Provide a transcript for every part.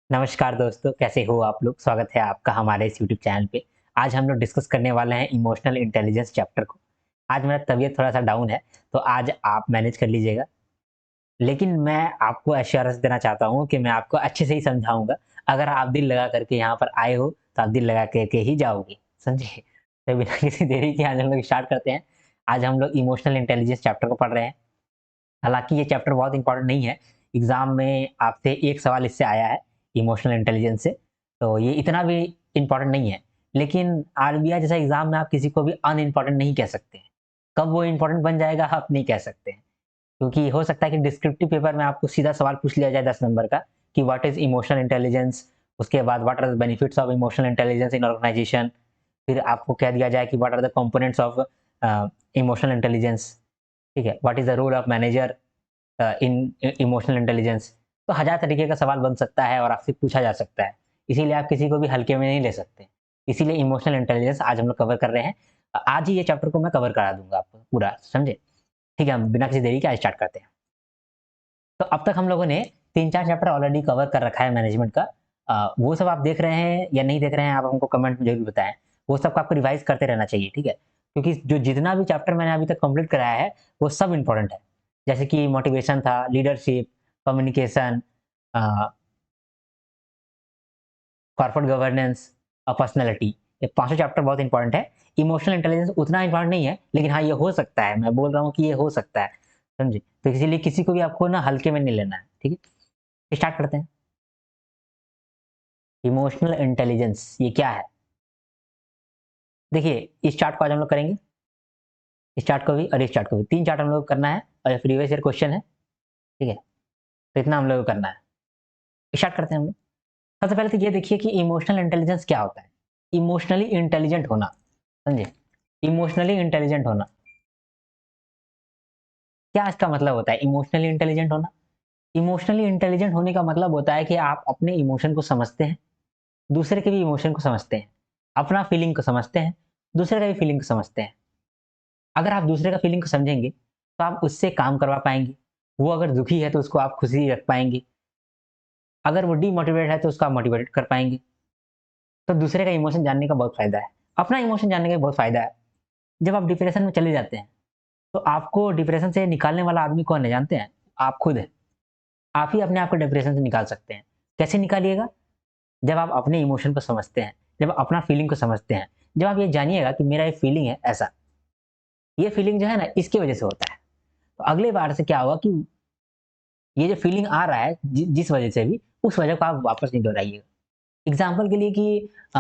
नमस्कार दोस्तों, कैसे हो आप लोग? स्वागत है आपका हमारे इस यूट्यूब चैनल पे। आज हम लोग डिस्कस करने वाले हैं इमोशनल इंटेलिजेंस चैप्टर को। आज मेरा तबीयत थोड़ा-सा डाउन है, तो आज आप मैनेज कर लीजिएगा। लेकिन मैं आपको एश्योरेंस देना चाहता हूँ कि मैं आपको अच्छे से ही समझाऊँगा। अगर आप दिल लगा करके यहाँ पर आए हो, तो आप दिल लगा के ही जाओगे, समझे? तो बिना किसी देरी के आज हम लोग स्टार्ट करते हैं। आज हम लोग इमोशनल इंटेलिजेंस चैप्टर को पढ़ रहे हैं। हालाँकि ये चैप्टर बहुत इम्पोर्टेंट नहीं है। एग्ज़ाम में आपसे एक सवाल इससे आया है, इमोशनल इंटेलिजेंस से, तो ये इतना भी इम्पोर्टेंट नहीं है। लेकिन आरबीआई जैसा एग्ज़ाम में आप किसी को भी अनइम्पोर्टेंट नहीं कह सकते हैं। कब वो इम्पोर्टेंट बन जाएगा आप नहीं कह सकते हैं। क्योंकि हो सकता है कि डिस्क्रिप्टिव पेपर में आपको सीधा सवाल पूछ लिया जाए 10 नंबर का कि व्हाट इज़ इमोशनल इंटेलिजेंस? उसके बाद what are the benefits of emotional intelligence in organisation? फिर आपको कह दिया जाए कि what are the components of emotional intelligence? ठीक है? What is the role of manager in emotional intelligence? तो हज़ार तरीके का सवाल बन सकता है और आपसे पूछा जा सकता है। इसीलिए आप किसी को भी हल्के में नहीं ले सकते। इसीलिए इमोशनल इंटेलिजेंस आज हम लोग कवर कर रहे हैं। आज ही ये चैप्टर को मैं कवर करा दूँगा आपको पूरा, समझे? ठीक है, हम बिना किसी देरी के आज स्टार्ट करते हैं। तो अब तक हम लोगों ने 3-4 चैप्टर ऑलरेडी कवर कर रखा है मैनेजमेंट का। वो सब आप देख रहे हैं या नहीं देख रहे हैं, आप हमको कमेंट में ज़रूर बताएँ। वो सब को आपको रिवाइज़ करते रहना चाहिए, ठीक है? क्योंकि जो जितना भी चैप्टर मैंने अभी तक कंप्लीट कराया है, वो सब इम्पोर्टेंट है। जैसे कि मोटिवेशन था, लीडरशिप, कम्युनिकेशन, अ, कॉर्पोरेट गवर्नेंस और पर्सनैलिटी, ये पाँचों चैप्टर बहुत इंपॉर्टेंट है। इमोशनल इंटेलिजेंस उतना इंपॉर्टेंट नहीं है, लेकिन हाँ, ये हो सकता है। मैं बोल रहा हूँ कि ये हो सकता है, समझे? तो इसीलिए किसी को भी आपको ना हल्के में नहीं लेना है, ठीक है? स्टार्ट करते हैं। इमोशनल इंटेलिजेंस ये क्या है? देखिए, इस चार्ट को आज हम लोग करेंगे, इस चार्ट को भी और इस चार्ट को भी। 3 चार्ट हम लोग को करना है और प्रीवियस ईयर क्वेश्चन है, ठीक है? तो इतना हम लोग को करना है। स्टार्ट करते हैं हम लोग। सबसे पहले तो ये देखिए कि इमोशनल इंटेलिजेंस क्या होता है? इमोशनली इंटेलिजेंट होना, समझे? इमोशनली इंटेलिजेंट होना, क्या इसका मतलब होता है इमोशनली इंटेलिजेंट होना? इमोशनली इंटेलिजेंट होने का मतलब होता है कि आप अपने इमोशन को समझते हैं, दूसरे के भी इमोशन को समझते हैं, अपना फीलिंग को समझते हैं, दूसरे का भी फीलिंग को समझते हैं। अगर आप दूसरे का फीलिंग को समझेंगे, तो आप उससे काम करवा पाएँगे। वो अगर दुखी है, तो उसको आप खुशी रख पाएँगे। अगर वो डिमोटिवेटेड है, तो उसको आप मोटिवेट कर पाएँगे। तो दूसरे का इमोशन जानने का बहुत फ़ायदा है। अपना इमोशन जानने का भी बहुत फ़ायदा है। जब आप डिप्रेशन में चले जाते हैं, तो आपको डिप्रेशन से निकालने वाला आदमी कौन है जानते हैं? आप खुद हैं। आप ही अपने आप को डिप्रेशन से निकाल सकते हैं। कैसे निकालिएगा? जब आप अपने इमोशन को समझते हैं, जब आप अपना फीलिंग को समझते हैं, जब आप ये जानिएगा कि मेरा ये फीलिंग है ऐसा, ये फीलिंग जो है ना इसकी वज़ह से होता है। तो अगली बार से क्या होगा कि ये जो फीलिंग आ रहा है जिस वज़ह से भी, उस वज़ह को आप वापस नहीं दोहराइएगा। एग्ज़ाम्पल के लिए कि अ,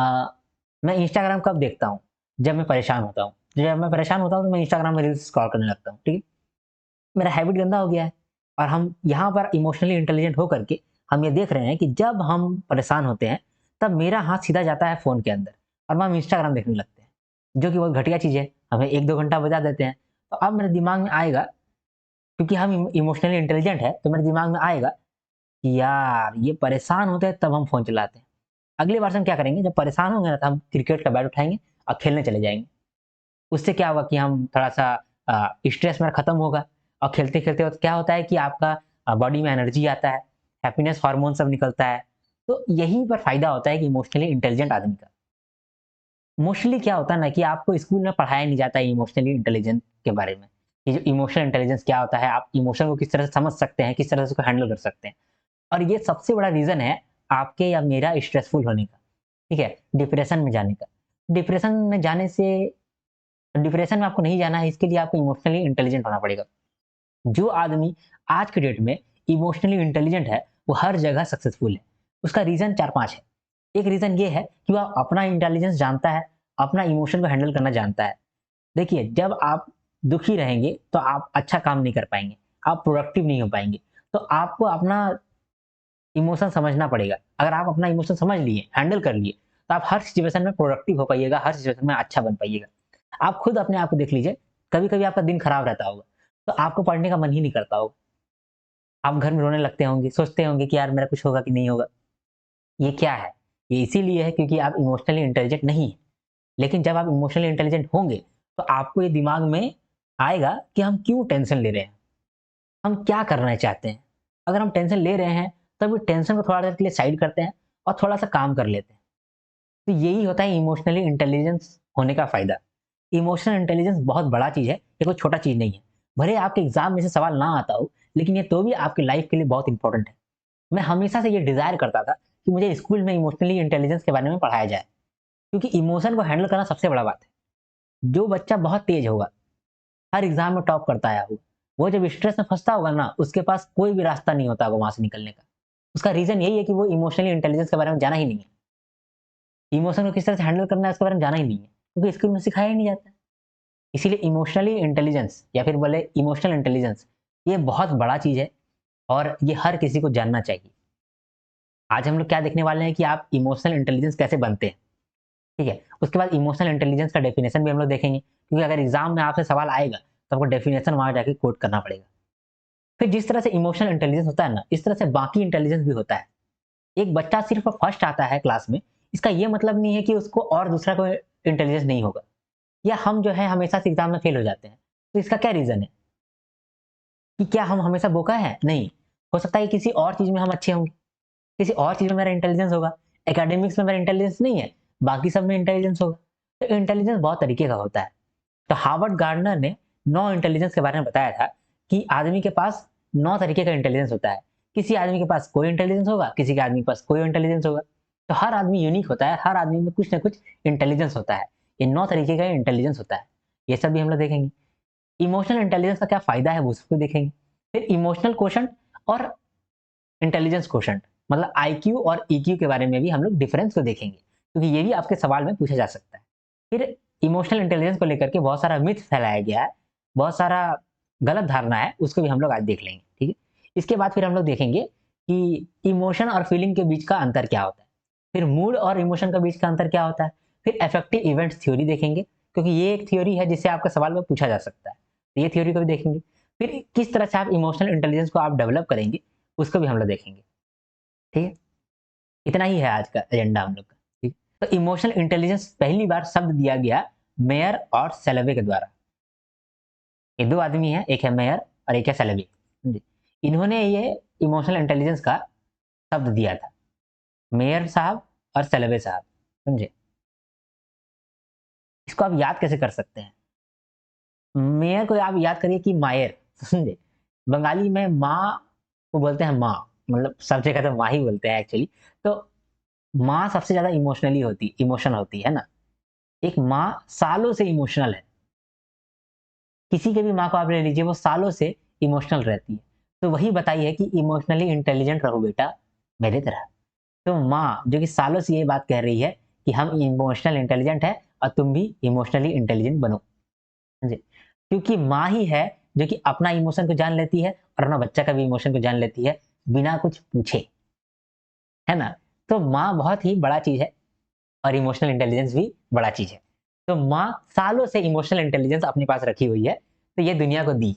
मैं इंस्टाग्राम कब देखता हूँ? जब मैं परेशान होता हूँ। जब मैं परेशान होता हूँ तो मैं इंस्टाग्राम में रील्स स्क्रॉल करने लगता हूँ, ठीक है? मेरा हैबिट गंदा हो गया है और हम यहाँ पर इमोशनली इंटेलिजेंट होकर के हम ये देख रहे हैं कि जब हम परेशान होते हैं, तब मेरा हाथ सीधा जाता है फ़ोन के अंदर और हम इंस्टाग्राम देखने लगते हैं, जो कि बहुत घटिया चीज़ है। हमें 1-2 घंटा बजा देते हैं। तो अब मेरे दिमाग में आएगा, क्योंकि हम इमोशनली इंटेलिजेंट है, तो मेरे दिमाग में आएगा कि यार ये परेशान होते हैं तब हम फ़ोन चलाते हैं। अगली बार से हम क्या करेंगे, जब परेशान होंगे ना तो हम क्रिकेट का बैट उठाएँगे और खेलने चले जाएँगे। उससे क्या होगा कि हम थोड़ा-सा स्ट्रेस मेरा खत्म होगा और खेलते-खेलते वक़्त क्या होता है कि आपका बॉडी में एनर्जी आता है, हैप्पीनेस हार्मोन सब निकलता है। तो यहीं पर फ़ायदा होता है कि इमोशनली इंटेलिजेंट आदमी का। मोस्टली क्या होता है ना कि आपको स्कूल में पढ़ाया नहीं जाता है इमोशनली इंटेलिजेंस के बारे में। ये जो इमोशनल इंटेलिजेंस क्या होता है, आप इमोशन को किस तरह से समझ सकते हैं, किस तरह से उसको हैंडल कर सकते हैं। और ये सबसे बड़ा रीज़न है आपके या मेरा स्ट्रेसफुल होने का, ठीक है? डिप्रेशन में जाने का। डिप्रेशन में जाने से डिप्रेशन में आपको नहीं जाना है, इसके लिए आपको इमोशनली इंटेलिजेंट होना पड़ेगा। जो आदमी आज के डेट में इमोशनली इंटेलिजेंट है, वो हर जगह सक्सेसफुल है। उसका रीज़न 4-5 है। एक रीज़न ये है कि वो अपना इंटेलिजेंस जानता है, अपना इमोशन को हैंडल करना जानता है। देखिए, जब आप दुखी रहेंगे, तो आप अच्छा काम नहीं कर पाएँगे, आप प्रोडक्टिव नहीं हो पाएँगे। तो आपको अपना इमोशन समझना पड़ेगा। अगर आप अपना इमोशन समझ लिए, हैंडल कर लिए, तो आप हर सिचुएशन में प्रोडक्टिव हो पाइएगा, हर सिचुएशन में अच्छा बन पाइएगा। आप खुद अपने आप को देख लीजिए, कभी-कभी आपका दिन खराब रहता होगा, तो आपको पढ़ने का मन ही नहीं करता होगा। आप घर में रोने लगते होंगे, सोचते होंगे कि यार मेरा कुछ होगा कि नहीं होगा। ये क्या है? ये इसीलिए है क्योंकि आप इमोशनली इंटेलिजेंट नहीं हैं। लेकिन जब आप इमोशनली इंटेलिजेंट होंगे, तो आपको ये दिमाग में आएगा कि हम क्यों टेंशन ले रहे हैं? हम क्या करना चाहते हैं? अगर हम टेंशन ले रहे हैं, तब टेंशन को थोड़ा देर के लिए साइड करते हैं और थोड़ा सा काम कर लेते हैं। तो यही होता है इमोशनली इंटेलिजेंस होने का फ़ायदा। इमोशनल इंटेलिजेंस बहुत बड़ा चीज़ है, ये कोई छोटा चीज़ नहीं है। भले आपके एग्ज़ाम में से सवाल ना आता हो, लेकिन ये तो भी आपकी लाइफ़ के लिए बहुत इंपॉर्टेंट है। मैं हमेशा से ये डिज़ायर करता था कि मुझे स्कूल में इमोशनली इंटेलिजेंस के बारे में पढ़ाया जाए, क्योंकि इमोशन को हैंडल करना सबसे बड़ा बात है। जो बच्चा बहुत तेज़ होगा, हर एग्ज़ाम में टॉप करता आया होगा, वो जब स्ट्रेस में फँसता होगा ना, उसके पास कोई भी रास्ता नहीं होता होगा वहाँ से निकलने का। उसका रीज़न यही है कि वो इमोशनली इंटेलिजेंस के बारे में जाना ही नहीं है। इमोशन को किस तरह से हैंडल करना है उसके बारे में जाना ही नहीं है, क्योंकि स्कूल में सिखाया ही नहीं जाता है। इसीलिए इमोशनली इंटेलिजेंस या फिर बोले इमोशनल इंटेलिजेंस, ये बहुत बड़ा चीज़ है और ये हर किसी को जानना चाहिए। आज हम लोग क्या देखने वाले हैं कि आप इमोशनल इंटेलिजेंस कैसे बनते हैं, ठीक है? उसके बाद इमोशनल इंटेलिजेंस का डेफिनेशन भी हम लोग देखेंगे, क्योंकि अगर एग्ज़ाम में आपसे सवाल आएगा, तो आपको डेफिनेशन वहाँ जाके कोट करना पड़ेगा। फिर जिस तरह से इमोशनल इंटेलिजेंस होता है ना, इस तरह से बाकी इंटेलिजेंस भी होता है। एक बच्चा सिर्फ फर्स्ट आता है क्लास में, इसका ये मतलब नहीं है कि उसको और दूसरा कोई इंटेलिजेंस नहीं होगा, या हम जो है हमेशा से एग्ज़ाम में फेल हो जाते हैं। तो इसका क्या रीज़न है? कि क्या हम हमेशा बोका हैं? नहीं। हो सकता है कि किसी और चीज़ में हम अच्छे होंगे, किसी और चीज़ में मेरा इंटेलिजेंस होगा। एकेडमिक्स में मेरा इंटेलिजेंस नहीं है, बाकी सब में इंटेलिजेंस होगा। तो इंटेलिजेंस बहुत तरीके का होता है। तो हार्वर्ड गार्डनर ने 9 इंटेलिजेंस के बारे में बताया था कि आदमी के पास 9 तरीके का इंटेलिजेंस होता है। किसी आदमी के पास कोई इंटेलिजेंस होगा, किसी के आदमी के पास कोई इंटेलिजेंस होगा। तो हर आदमी यूनिक होता है, हर आदमी में कुछ ना कुछ इंटेलिजेंस होता है। ये 9 तरीके का इंटेलिजेंस होता है। ये सब भी हम लोग देखेंगे। इमोशनल इंटेलिजेंस का क्या फ़ायदा है वो उसको देखेंगे। फिर इमोशनल क्वोशंट और इंटेलिजेंस क्वोशंट, मतलब आईक्यू और ईक्यू के बारे में भी हम लोग डिफरेंस को देखेंगे, क्योंकि ये भी आपके सवाल में पूछा जा सकता है। फिर इमोशनल इंटेलिजेंस को लेकर के बहुत सारा मिथ फैलाया गया है, बहुत सारा गलत धारणा है, उसको भी हम लोग आज देख लेंगे, ठीक है? इसके बाद फिर हम लोग देखेंगे कि इमोशन और फीलिंग के बीच का अंतर क्या होता है, फिर मूड और इमोशन के बीच का अंतर क्या होता है, फिर अफेक्टिव इवेंट्स थ्योरी देखेंगे, क्योंकि ये एक थ्योरी है जिससे आपका सवाल में पूछा जा सकता है। तो ये थ्योरी को भी देखेंगे। फिर किस तरह से आप इमोशनल इंटेलिजेंस को आप डेवलप करेंगे, उसको भी हम लोग देखेंगे, ठीक है? इतना ही है आज का एजेंडा हम लोग का, ठीक? तो इमोशनल इंटेलिजेंस पहली बार शब्द दिया गया मेयर और सेलेवे के द्वारा। ये 2 आदमी हैं, एक है मेयर और एक है सेलेवी। जी। इन्होंने ये इमोशनल इंटेलिजेंस का शब्द दिया था, मेयर साहब और सेलेवे साहब, समझे? इसको आप याद कैसे कर सकते हैं? मेयर को आप याद करिए कि मायर, समझे? बंगाली में माँ को बोलते हैं माँ, मतलब सब जगह तो माँ ही बोलते हैं एक्चुअली। तो माँ सबसे ज़्यादा इमोशन होती है ना? एक माँ सालों से इमोशनल है। किसी की भी माँ को आप ले लीजिए, वो सालों से इमोशनल रहती है। तो वही बताई है कि इमोशनली इंटेलिजेंट रहो बेटा, मेरी तरह। तो माँ जो कि सालों से ये बात कह रही है कि हम इमोशनल इंटेलिजेंट हैं और तुम भी इमोशनली इंटेलिजेंट बनो। जी। क्योंकि माँ ही है जो कि अपना इमोशन को जान लेती है और अपना बच्चा का भी इमोशन को जान लेती है, बिना कुछ पूछे। है ना? तो माँ बहुत ही बड़ा चीज़ है और इमोशनल इंटेलिजेंस भी बड़ा चीज़ है। तो माँ सालों से इमोशनल इंटेलिजेंस अपने पास रखी हुई है, तो ये दुनिया को दी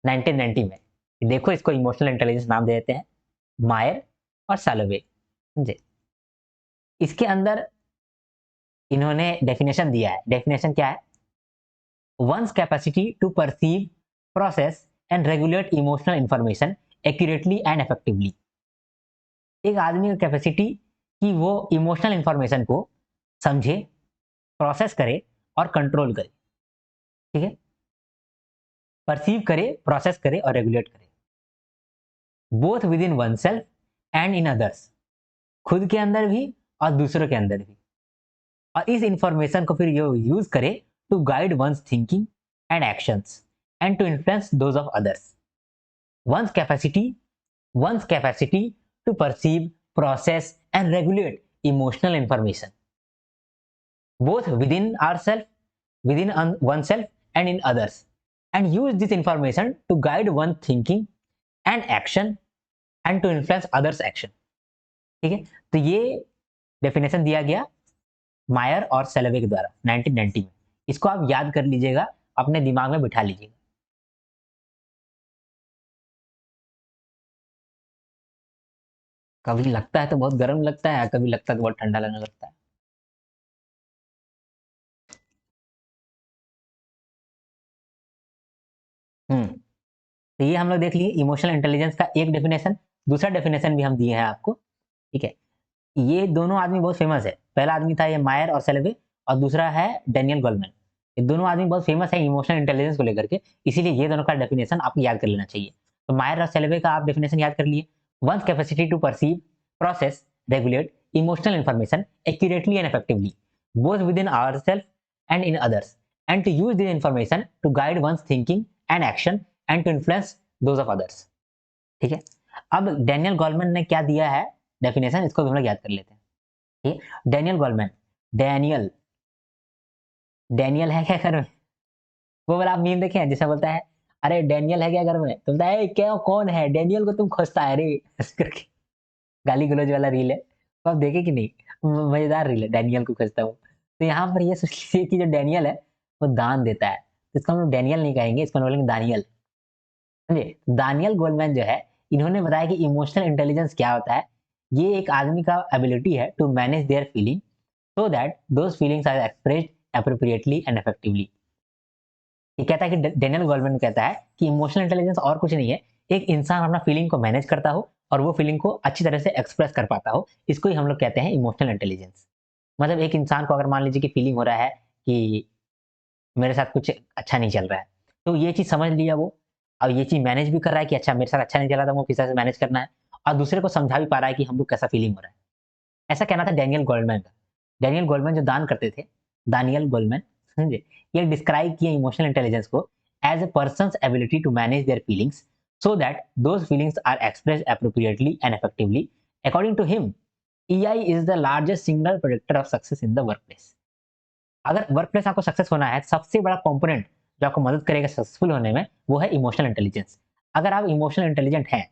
1990 में। देखो इसको इमोशनल इंटेलिजेंस नाम दे देते हैं, मायर और सालोवे, समझे? इसके अंदर इन्होंने डेफिनेशन दिया है। डेफिनेशन क्या है? One's capacity to perceive, process and regulate emotional information accurately and effectively। एक आदमी का कैपेसिटी कि वो इमोशनल इंफॉर्मेशन को समझे, प्रोसेस करे और कंट्रोल करे, ठीक है? परसीव करे, प्रोसेस करे और रेगुलेट करे, both with in one self and in others, खुद के अंदर भी और दूसरों के अंदर भी। और इस इंफॉर्मेशन को फिर यूज करे to guide one's thinking and actions and to influence those of others. one's capacity one's capacity to perceive, process and regulate emotional information both within ourselves, oneself and in others, and use this information to guide one thinking and action and to influence others action। ठीक है? तो ये definition दिया गया मायर और सेलेवे के द्वारा 1990 में। इसको आप याद कर लीजिएगा, अपने दिमाग में बिठा लीजिएगा। कभी लगता है तो बहुत गर्म लगता है, कभी लगता है तो बहुत ठंडा लगने लगता है। हम्म। तो ये हम लोग देख लिए इमोशनल इंटेलिजेंस का एक डेफिनेशन। दूसरा डेफिनेशन भी हम दिए हैं आपको, ठीक है? ये दोनों आदमी बहुत फेमस है। पहला आदमी था ये मायर और सेलेवे और दूसरा है डैनियल गोलमैन। ये दोनों आदमी बहुत फेमस है इमोशनल इंटेलिजेंस को लेकर के, इसीलिए ये दोनों का डेफिनेशन आपको याद कर लेना चाहिए। तो मायर और सेलेवे का आप डेफिनेशन याद कर लिए। One's capacity to perceive, process, regulate emotional information accurately and effectively, both within ourselves and in others, and to use this information to guide one's thinking and action and to influence those of others. ठीक है? अब Daniel Goleman ने क्या दिया है definition, इसको भी हम लोग याद कर लेते हैं। ठीक है? डैनियल गोलमैन, डैनियल डैनियल है क्या घर में? वो वाला आप मीम देखे हैं जिसमें बोलता है, अरे डैनियल है क्या घर में? तो बोलता है, "ए, क्या कौन है डैनियल को तुम खोजता है रे?" ऐसे करके गाली गलौज वाला रील है, तो आप देखे कि नहीं? मजेदार रील है, डैनियल को खोजता है वो। तो यहाँ पर ये सोच लीजिए कि जो डैनियल है वो दान देता है, तो इसको हम लोग डैनियल नहीं कहेंगे, इसको हम बोलेंगे दानियल। समझे? दानियल गोलमैन जो है, इन्होंने बताया कि इमोशनल इंटेलिजेंस क्या होता है। ये एक आदमी का एबिलिटी है to manage their feeling so that those feelings are expressed appropriately and effectively. ये कहता है कि डेनियल गोलमैन कहता है कि इमोशनल इंटेलिजेंस और कुछ नहीं है, एक इंसान अपना फीलिंग को मैनेज करता हो और वो फीलिंग को अच्छी तरह से एक्सप्रेस कर पाता हो, इसको ही हम लोग कहते हैं इमोशनल इंटेलिजेंस। मतलब एक इंसान को अगर मान लीजिए कि फीलिंग हो रहा है कि मेरे साथ कुछ अच्छा नहीं चल रहा है, तो ये चीज़ समझ लिया वो, और ये चीज़ मैनेज भी कर रहा है कि अच्छा मेरे साथ अच्छा नहीं चल रहा था, वो किस तरह से मैनेज करना है, और दूसरे को समझा भी पा रहा है कि हमको कैसा फीलिंग हो रहा है। ऐसा कहना था डैनियल गोल्डमैन का। डैनियल गोल्डमैन जो दान करते थे, दानियल गोल्डमैन, समझे? ये डिस्क्राइब किए इमोशनल इंटेलिजेंस को as a person's ability to manage their feelings so that those feelings are expressed appropriately and effectively. According to him, EI is the largest single predictor of success in the workplace. अगर workplace आपको success होना है, सबसे बड़ा component जो आपको मदद करेगा सक्सेसफुल होने में, वो है इमोशनल इंटेलिजेंस। अगर आप इमोशनल इंटेलिजेंट हैं,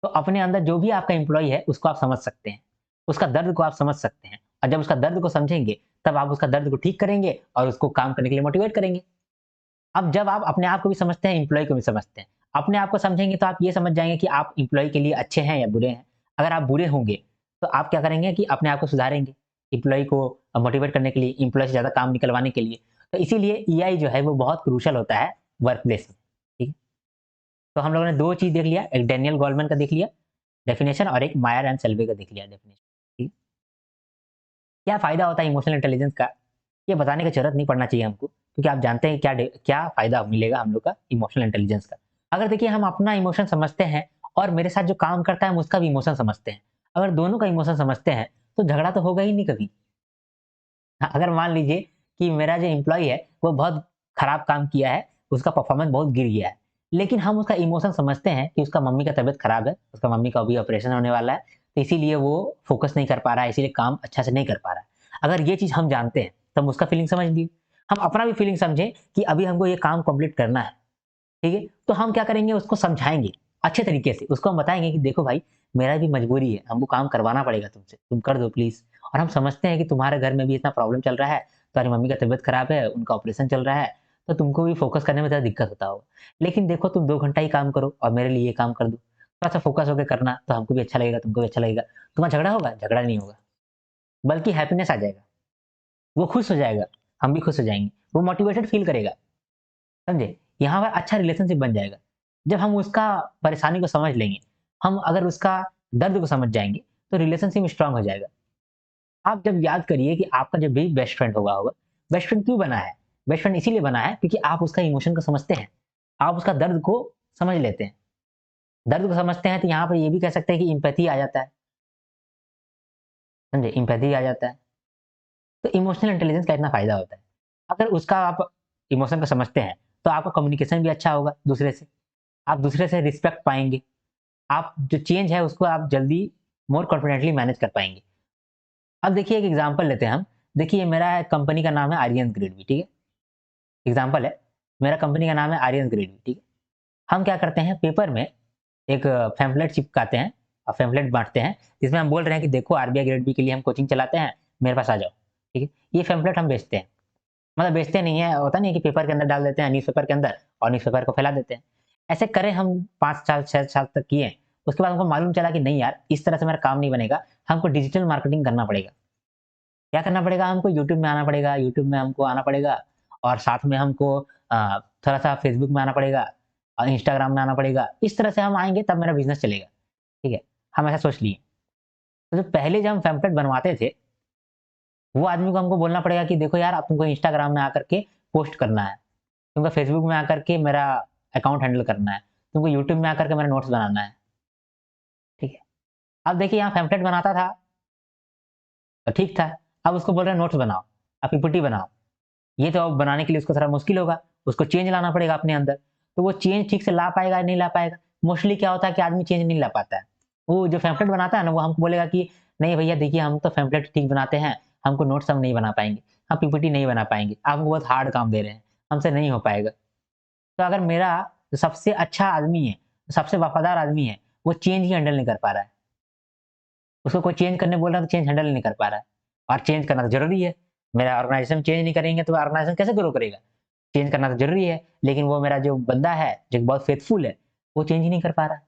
तो अपने अंदर जो भी आपका एम्प्लॉयी है, उसको आप समझ सकते हैं। उसका दर्द को आप समझ सकते हैं और जब उसका दर्द को समझेंगे, तब आप उसका दर्द को ठीक करेंगे और उसको काम करने के लिए मोटिवेट करेंगे। अब जब आप अपने आप को भी समझते हैं, एम्प्लॉयी को भी समझते हैं। अपने आप को समझेंगे तो आप ये समझ जाएँगे कि आप एम्प्लॉयी के लिए अच्छे हैं या बुरे हैं। अगर आप बुरे होंगे, तो आप क्या करेंगे कि अपने आप को सुधारेंगे, एम्प्लॉयी को मोटिवेट करने के लिए, एम्प्लॉयी से ज़्यादा काम निकलवाने के लिए। तो इसीलिए ईआई जो है वो बहुत क्रूशियल होता है वर्कप्लेस में, ठीक है? तो हम लोगों ने 2 चीज़ देख लिया, एक डैनियल गोलमैन का देख लिया डेफिनिशन और एक मायर एंड सेल्वे का देख लिया डेफिनिशन, ठीक? क्या फ़ायदा होता है इमोशनल इंटेलिजेंस का? ये बताने की ज़रूरत नहीं पड़ना चाहिए हमको, क्योंकि आप जानते हैं क्या फ़ायदा मिलेगा हम लोग का इमोशनल इंटेलिजेंस का। अगर देखिए हम अपना इमोशन समझते हैं और मेरे साथ जो काम करता है हम उसका भी इमोशन समझते हैं। अगर दोनों का इमोशन समझते हैं, तो झगड़ा तो होगा ही नहीं कभी। हाँ, अगर मान लीजिए कि मेरा जो एम्प्लॉयी है, वो बहुत खराब काम किया है, उसका परफ़ॉर्मेंस बहुत गिर गया है। लेकिन हम उसका इमोशन समझते हैं कि उसका मम्मी का तबीयत खराब है, उसका मम्मी का अभी ऑपरेशन होने वाला है, तो इसीलिए वो फ़ोकस नहीं कर पा रहा है, इसीलिए काम अच्छा से नहीं कर पा रहा है। अगर ये चीज़ हम जानते हैं, तो हम उसका फीलिंग समझ लिए। हम अपना भी फीलिंग समझें कि अभी हमको ये काम कंप्लीट करना है, ठीक है? तो हम क्या करेंगे, उसको समझाएँगे अच्छे तरीके से। उसको हम बताएँगे कि देखो भाई, मेरा भी मजबूरी है, हमको काम करवाना पड़ेगा तुमसे, तुम कर दो प्लीज़। और हम समझते हैं कि तुम्हारे घर में भी इतना प्रॉब्लम चल रहा है, तुम्हारी मम्मी का तबीयत खराब है, उनका ऑपरेशन चल रहा है, तो तुमको भी फ़ोकस करने में ज़्यादा दिक्कत होता होगा। लेकिन देखो तुम 2 घंटा ही काम करो और मेरे लिए ये काम कर दो। थोड़ा-सा फ़ोकस होके करना, तो हमको भी अच्छा लगेगा, तुमको भी अच्छा लगेगा। तुम्हारा झगड़ा होगा? झगड़ा नहीं होगा, बल्कि हैप्पीनेस आ जाएगा। वो खुश हो जाएगा, हम भी खुश हो जाएँगे। वो मोटिवेटेड फ़ील करेगा, समझे? यहाँ पर अच्छा रिलेशनशिप बन जाएगा। जब हम उसका परेशानी को समझ लेंगे, हम अगर उसका दर्द को समझ जाएँगे, तो रिलेशनशिप स्ट्रॉन्ग हो जाएगा। आप जब याद करिए कि आपका जब भी बेस्ट फ्रेंड हुआ होगा, बेस्ट फ्रेंड क्यों बना है? बेस्ट फ्रेंड इसीलिए बना है क्योंकि आप उसका इमोशन को समझते हैं। आप उसका दर्द को समझ लेते हैं। दर्द को समझते हैं तो यहाँ पर ये भी कह सकते हैं कि एम्पैथी आ जाता है, समझे? एम्पैथी आ जाता है। तो इमोशनल इंटेलिजेंस का इतना फ़ायदा होता है। अगर उसका आप इमोशन को समझते हैं, तो आपका कम्युनिकेशन भी अच्छा होगा दूसरे से। आप दूसरे से रिस्पेक्ट पाएँगे। आप जो चेंज है उसको आप जल्दी मोर कॉन्फिडेंटली मैनेज कर पाएँगे। अब देखिए एक एग्ज़ाम्पल लेते हैं हम। देखिए मेरा कंपनी का नाम है आर्यन ग्रेडवी, ठीक है? एग्ज़ाम्पल है, मेरा कंपनी का नाम है आर्यन ग्रेडवी, ठीक है? हम क्या करते हैं पेपर में एक पैम्फलेट चिपकाते हैं और पैम्फलेट बाँटते हैं, जिसमें हम बोल रहे हैं कि देखो आरबीआई ग्रेड बी के लिए हम कोचिंग चलाते हैं, मेरे पास आ जाओ, ठीक है? ये पैम्फलेट हम बेचते हैं। मतलब बेचते नहीं है, होता नहीं है कि पेपर के अंदर डाल देते हैं न्यूज़पेपर के अंदर और न्यूज़पेपर को फैला देते हैं। ऐसे करें हम 5 साल, 6 साल तक किए, उसके बाद हमको मालूम चला कि नहीं यार, इस तरह से मेरा काम नहीं बनेगा, हमको डिजिटल मार्केटिंग करना पड़ेगा। क्या करना पड़ेगा हमको? यूट्यूब में आना पड़ेगा, यूट्यूब में हमको आना पड़ेगा और साथ में हमको थोड़ा-सा फेसबुक में आना पड़ेगा और इंस्टाग्राम में आना पड़ेगा। इस तरह से हम आएँगे तब मेरा बिज़नेस चलेगा, ठीक है? हम ऐसा सोच लिए। तो जो पहले जब हम पैम्फलेट बनवाते थे, वो आदमी को हमको बोलना पड़ेगा कि देखो यार, अब तुमको इंस्टाग्राम में आकर के पोस्ट करना है, तुमको फेसबुक में आकर के मेरा अकाउंट हैंडल करना है, तुमको यूट्यूब में आकर के मेरा नोट्स बनाना है, ठीक है। अब देखिए यहाँ पैम्फलेट बनाता था तो ठीक था, अब उसको बोल रहे हैं नोट्स बनाओ, अब पीपीटी बनाओ। ये तो अब बनाने के लिए उसको थोड़ा मुश्किल होगा, उसको चेंज लाना पड़ेगा अपने अंदर। तो वो चेंज ठीक से ला पाएगा, नहीं ला पाएगा? मोस्टली क्या होता है कि आदमी चेंज नहीं ला पाता है। वो जो पैम्फलेट बनाता है ना, वो हमको बोलेगा कि नहीं भैया देखिए, हम तो पैम्फलेट ठीक बनाते हैं, हमको नोट्स हम नहीं बना पाएँगे, हम पीपीटी नहीं बना पाएँगे, आप हमको बहुत हार्ड काम दे रहे हैं, हमसे नहीं हो पाएगा। तो अगर मेरा जो सबसे अच्छा आदमी है, सबसे वफ़ादार आदमी है, वो चेंज ही हैंडल नहीं कर पा रहा है। उसको कोई चेंज करने बोल रहा है तो चेंज हैंडल नहीं कर पा रहा है, और चेंज करना तो ज़रूरी है। मेरा ऑर्गनाइज़ेशन चेंज नहीं करेंगे तो ऑर्गनाइज़ेशन कैसे ग्रो करेगा? चेंज करना तो ज़रूरी है, लेकिन वो मेरा जो बंदा है, जो बहुत फ़ेथफुल है, वो चेंज ही नहीं कर पा रहा।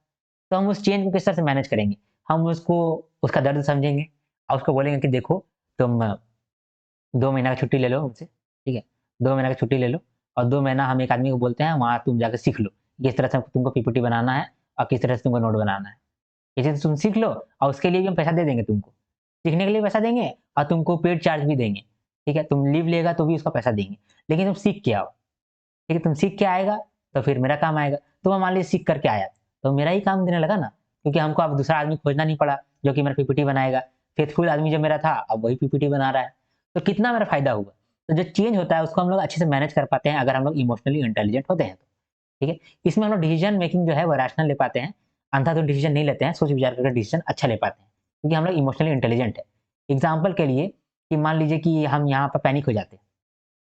तो हम उस चेंज को किस तरह से मैनेज करेंगे? हम उसको उसका दर्द समझेंगे और उसको बोलेंगे कि देखो, तुम 2 महीना का छुट्टी ले लो हमसे, ठीक है? 2 महीना का छुट्टी ले लो और 2 महीना हम एक आदमी को बोलते हैं, वहाँ तुम जाके सीख लो, किस तरह से तुमको पीपीटी बनाना है और किस तरह से तुमको नोट बनाना है। ये चीज़ तुम सीख लो और उसके लिए भी हम पैसा दे देंगे तुमको। सीखने के लिए पैसा देंगे और तुमको पेड चार्ज भी देंगे, ठीक है? तुम लीव लेगा तो भी उसका पैसा देंगे, लेकिन तुम सीख के आओ, ठीक है? तुम सीख के आएगा तो फिर मेरा काम आएगा। तो वो मान लीजिए सीख करके आया, तो मेरा ही काम देने लगा ना, क्योंकि हमको अब दूसरा आदमी खोजना नहीं पड़ा जो कि मेरा पीपीटी बनाएगा। फेथफुल आदमी जो मेरा था, अब वही पीपीटी बना रहा है। तो कितना मेरा फ़ायदा हुआ। तो जो चेंज होता है उसको हम लोग अच्छे से मैनेज कर पाते हैं, अगर हम लोग इमोशनली इंटेलिजेंट होते हैं तो, ठीक है? इसमें हम लोग डिसीज़न मेकिंग जो है वो रैशनल ले पाते हैं, अंधाधुंध डिसीज़न नहीं लेते हैं, सोच विचार करके डिसीज़न अच्छा ले पाते हैं, क्योंकि हम लोग इमोशनली इंटेलिजेंट है। एग्ज़ाम्पल के लिए कि मान लीजिए कि हम यहाँ पर पैनिक हो जाते हैं,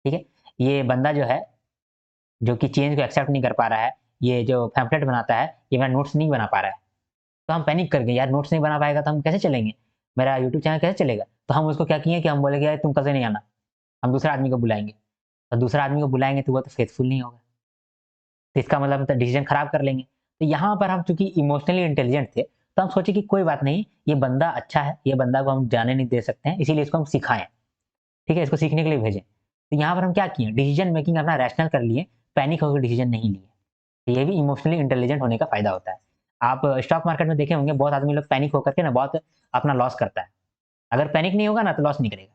ठीक है? ये बंदा जो है, जो कि चेंज को एक्सेप्ट नहीं कर पा रहा है, ये जो पैम्फलेट बनाता है, ये मेरा नोट्स नहीं बना पा रहा है। तो हम पैनिक कर गए, यार नोट्स नहीं बना पाएगा तो हम कैसे चलेंगे? मेरा यूट्यूब चैनल कैसे चलेगा? तो हम उसको क्या किए कि हम बोले कि यार तुम कल से नहीं आना, हम दूसरा आदमी को बुलाएँगे। तो दूसरा आदमी को बुलाएँगे तो वो तो फेथफुल नहीं होगा। तो इसका मतलब हम तो डिसीज़न खराब कर लेंगे। तो यहाँ पर हम चूँकि इमोशनली इंटेलिजेंट थे, तो हम सोचे कि कोई बात नहीं, ये बंदा अच्छा है, ये बंदा को हम जाने नहीं दे सकते हैं, इसीलिए इसको हम सिखाएँ, ठीक है? इसको सीखने के लिए भेजें। तो यहाँ पर हम क्या किए, डिसीज़न मेकिंग अपना रैशनल कर लिए, पैनिक होकर डिसीज़न नहीं लिए। तो ये भी इमोशनली इंटेलिजेंट होने का फ़ायदा होता है। आप स्टॉक मार्केट में देखे होंगे, बहुत आदमी लोग पैनिक होकर के ना बहुत अपना लॉस करता है। अगर पैनिक नहीं होगा ना तो लॉस नहीं करेगा,